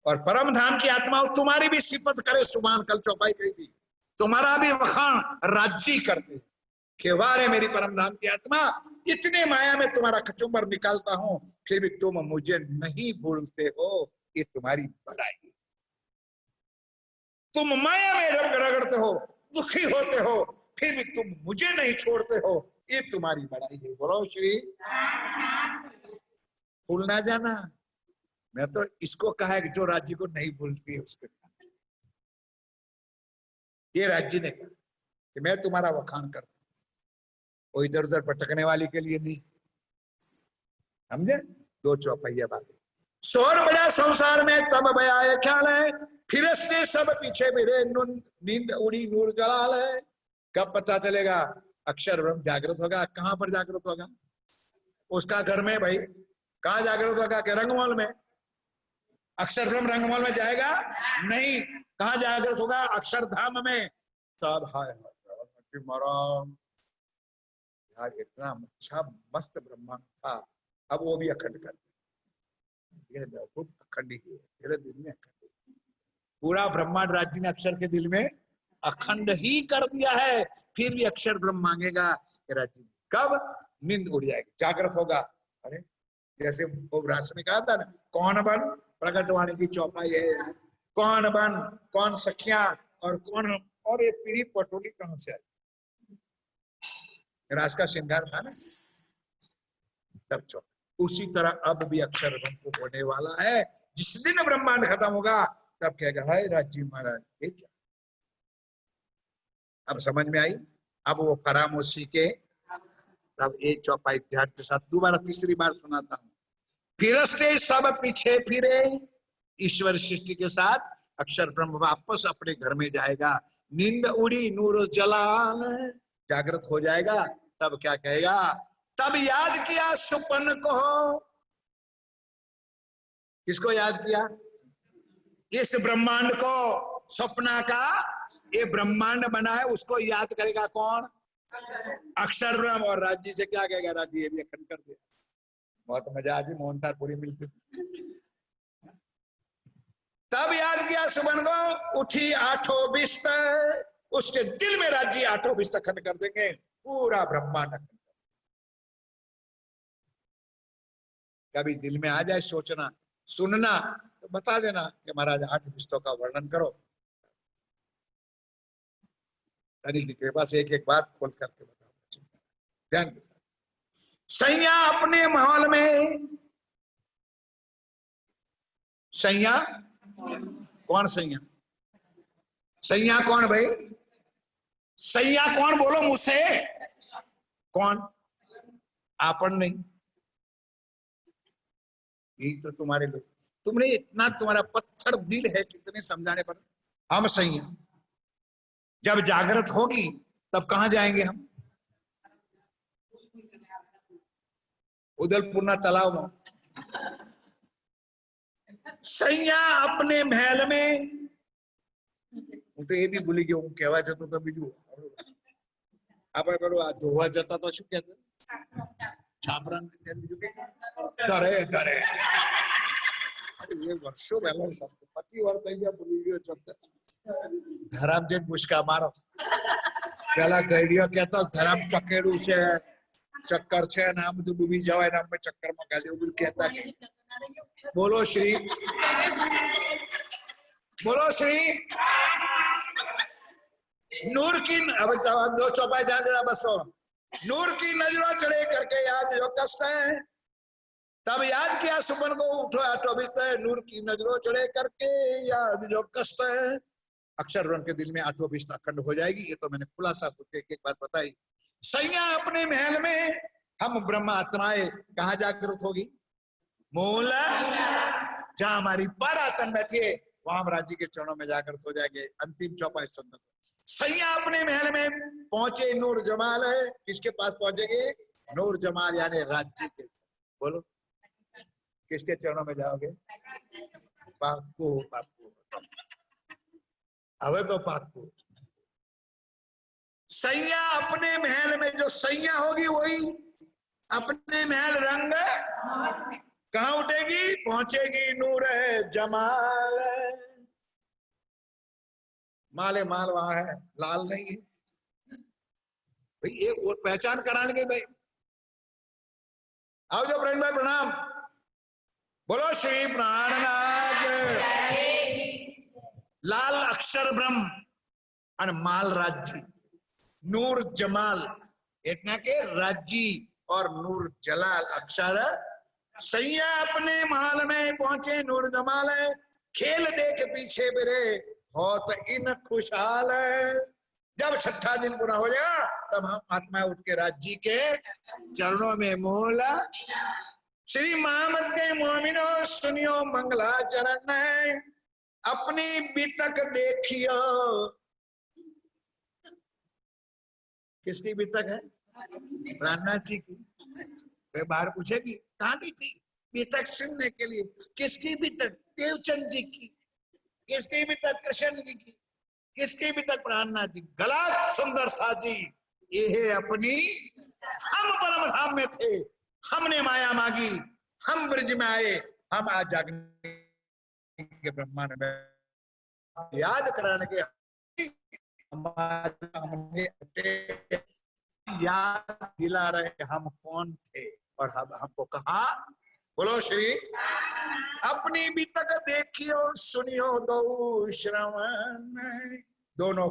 और परम धाम की आत्मा तुम्हारी भी सिफत करे सुभान। कल चौपाई कही थी, तुम्हारा भी वखान राज्य करते कि वारे मेरी परम धाम की आत्मा, इतने माया में तुम्हारा कचुम्बर निकालता हूं, फिर भी तुम मुझे नहीं भूलते हो। ये तुम्हारी बड़ाई। तुम माया में रगड़ते हो, दुखी होते हो, फिर भी तुम मुझे नहीं छोड़ते हो। ये तुम्हारी बड़ाई है। बोलो श्री। भूल ना जाना। मैं तो इसको कहा है कि जो राज्य को नहीं भूलती है उसको। ये राज्य ने कहा कि मैं तुम्हारा वखान करता हूं, वो इधर उधर भटकने वाली के लिए नहीं। समझे? दो चौपहिया बातें। शोर बड़ा संसार में तब बयाए ख्याल है, फिरस्ते सब पीछे मेरे नींद उड़ी नूर जलाल है। कब पता चलेगा? अक्षर ब्रह्म जागृत होगा। कहां पर जागृत होगा? उसका घर में भाई। कहां जागृत होगा? कि रंगमहल में। अक्षर ब्रह्म रंगमहल में जाएगा नहीं। कहां जागृत होगा? अक्षरधाम में। तब हाय महाराज यार इतना अच्छा मस्त ब्रह्मांड था, अब वो भी अखंड कर दिया। अखंड ही है तेरे दिल में। अखंड पूरा ब्रह्मांड राज्य ने अक्षर के दिल में अखंड ही कर दिया है। फिर भी अक्षर ब्रह्म मांगेगा राज्य। कब? नींद उड़ जाएगी, जागृत होगा। अरे जैसे वो राष्ट्र में कहा था ना, कौन बन प्रकटवाणी की चौपाई है। कौन बन, कौन सखिया और कौन, और ये पीढ़ी पटोली कहां से आई? रास का श्रृंगार था ना तब चौक। उसी तरह अब भी अक्षर ब्रह्म को होने वाला है। जिस दिन ब्रह्मांड खत्म होगा तब कहेगा हाय राजीव महाराज ये क्या। अब समझ में आई? अब वो फरामोशी के तब एक चौपाई ध्यान के साथ दोबारा तीसरी बार सुनाता हूं। फिरस्ते सब पीछे फिरे, ईश्वर सृष्टि के साथ अक्षर ब्रह्म वापस अपने घर में जाएगा। नींद उड़ी नूर जलाल, जागृत हो जाएगा। तब क्या कहेगा? तब याद किया सुपन को। किसको याद किया? इस ब्रह्मांड को। सपना का ये ब्रह्मांड बना है, उसको याद करेगा कौन? अक्षर ब्रह्म। और राज्य से क्या कहेगा? राज्य ये भी अखंड कर दिया। बहुत मजा आती, मोहनथाल पूरी मिलती। तब याद किया सुबन को, उठी आठों बिस्तर। उसके दिल में राज्य आठों बिस्तर अखंड कर देंगे, पूरा ब्रह्मांड अखंड। कभी दिल में आ जाए सोचना सुनना तो बता देना कि महाराज 8 बिस्तों का वर्णन करो। अनिल जी के पास एक एक बात खोल करके बताओ ध्यान के साथ। सैया अपने महल में। सैया कौन? सैया सैया कौन भाई? सैया कौन? बोलो मुझसे। कौन? आपन नहीं। यही तो तुम्हारे लोग। तुमने इतना, तुम्हारा पत्थर दिल है, कितने समझाने पर। हम सैया जब जागृत होगी तब कहां जाएंगे हम? उदलपुरना तालाब में। सैया अपने महल में। तो ये भी भूली गयो હું કહેવા જતો તો બીજું આપણે પેલું આ ધોવા જતા તો શું કહેતો? છાપરા ધરે ધરે. ये वर्षों पहले शब्द 25 वर्ष થઈ ગયા ભૂલી ગયો શબ્દ. ધરામ જે મુસ્કા મારો. પેલા ગઈડિયો કહેતો ધરામ ચકેડું છે, ચક્કર છે ને આ બધું ડૂબી જવાય ને અમે ચક્કરમાં ગાલી એવું બધું કહેતા. બોલો શ્રી. बोलो श्री। नूर की, अब दो चौपाई ध्यान देना बस। नूर की नजरों चढ़े करके याद जो कष्ट है, तब याद किया सुमन को, उठो आठो बीते। नूर की नजरों चढ़े करके याद जो कष्ट है। अक्षर ब्रह्म के दिल में आठों बीस अखंड हो जाएगी। ये तो मैंने खुलासा करके एक एक बात बताई। सैया अपने महल में, हम ब्रह्म आत्माएं कहां जागृत होगी? मूल, जहां हमारी परातन बैठी है वहां हम राज्य के चरणों में जागृत हो जाएंगे। अंतिम चौपाई सुंदर। सैया अपने महल में पहुंचे नूर जमाल है। किसके पास पहुंचेंगे? नूर जमाल यानी राज्य के। बोलो किसके चरणों में जाओगे? पाकू पाकू। अब तो पाकू। सैया अपने महल में, जो सैया होगी वही अपने महल रंग कहां उठेगी? पहुंचेगी नूर है जमाल। माले माल वहां है, लाल नहीं है भाई। ये वो पहचान करा लेंगे भाई। आओ जो प्रेम भाई प्रणाम। बोलो श्री प्राणनाथ। लाल अक्षर ब्रह्म और माल राज्य, नूर जमाल इतना के राजी और नूर जलाल अक्षर सैया अपने महल में पहुंचे नूर जमाल खेल देख पीछे बिरे बहुत इन खुशहाल है। जब छठा दिन पूरा हो जाएगा तब हम आत्मा उठ के राज्य के चरणों में मोला श्री मोहम्मद के मोमिनो सुनियो मंगला चरण है अपनी बीतक देखियो। किसकी बीतक है? रामनाथ जी की। वे बाहर पूछेगी कहाँ गई थी बीतक सुनने के लिए। किसकी बीतक? देवचंद जी की। किसकी बीतक? कृष्ण जी की। किसकी बीतक? प्राणनाथ जी। गलत सुंदर साजी ये है अपनी। हम परम धाम में थे, हमने माया मांगी, हम ब्रज में आए, हम आज जागने के ब्रह्मांड में याद कराने के हमने याद दिला रहे हम कौन थे और हमको कहा। बोलो श्री अपनी भी तक देखियो सुनियो दो श्रवण। दोनों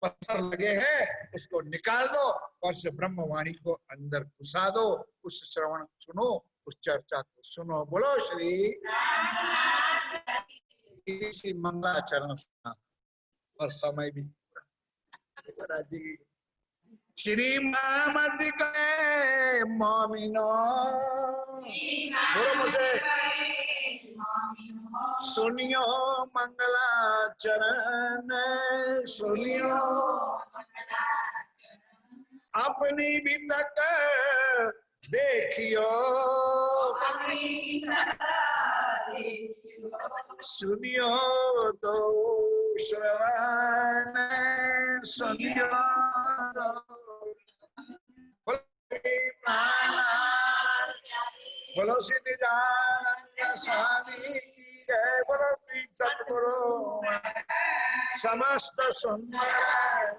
पत्थर लगे हैं उसको निकाल दो और उस ब्रह्मवाणी को अंदर घुसा दो। उस श्रवण सुनो, उस चर्चा को सुनो। बोलो श्री इसी मंगलाचरण और समय भी श्री मोहम्मद के मोमिनो बोलो मुझे सुनियो मंगलाचरण सुनियो अपनी भी तक देखियो सुनियो दो श्रवण सुनियो दो। बोलो श्री निजानंद स्वामी की जय। बोलो श्री सतगुरु समस्त सुंदर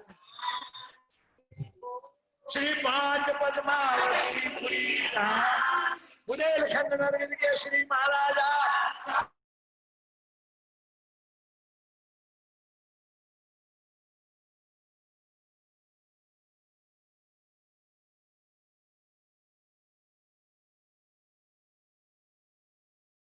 श्री पांच पद्मावती पुरी बुदेलखंड नरेंद्र के श्री महाराजा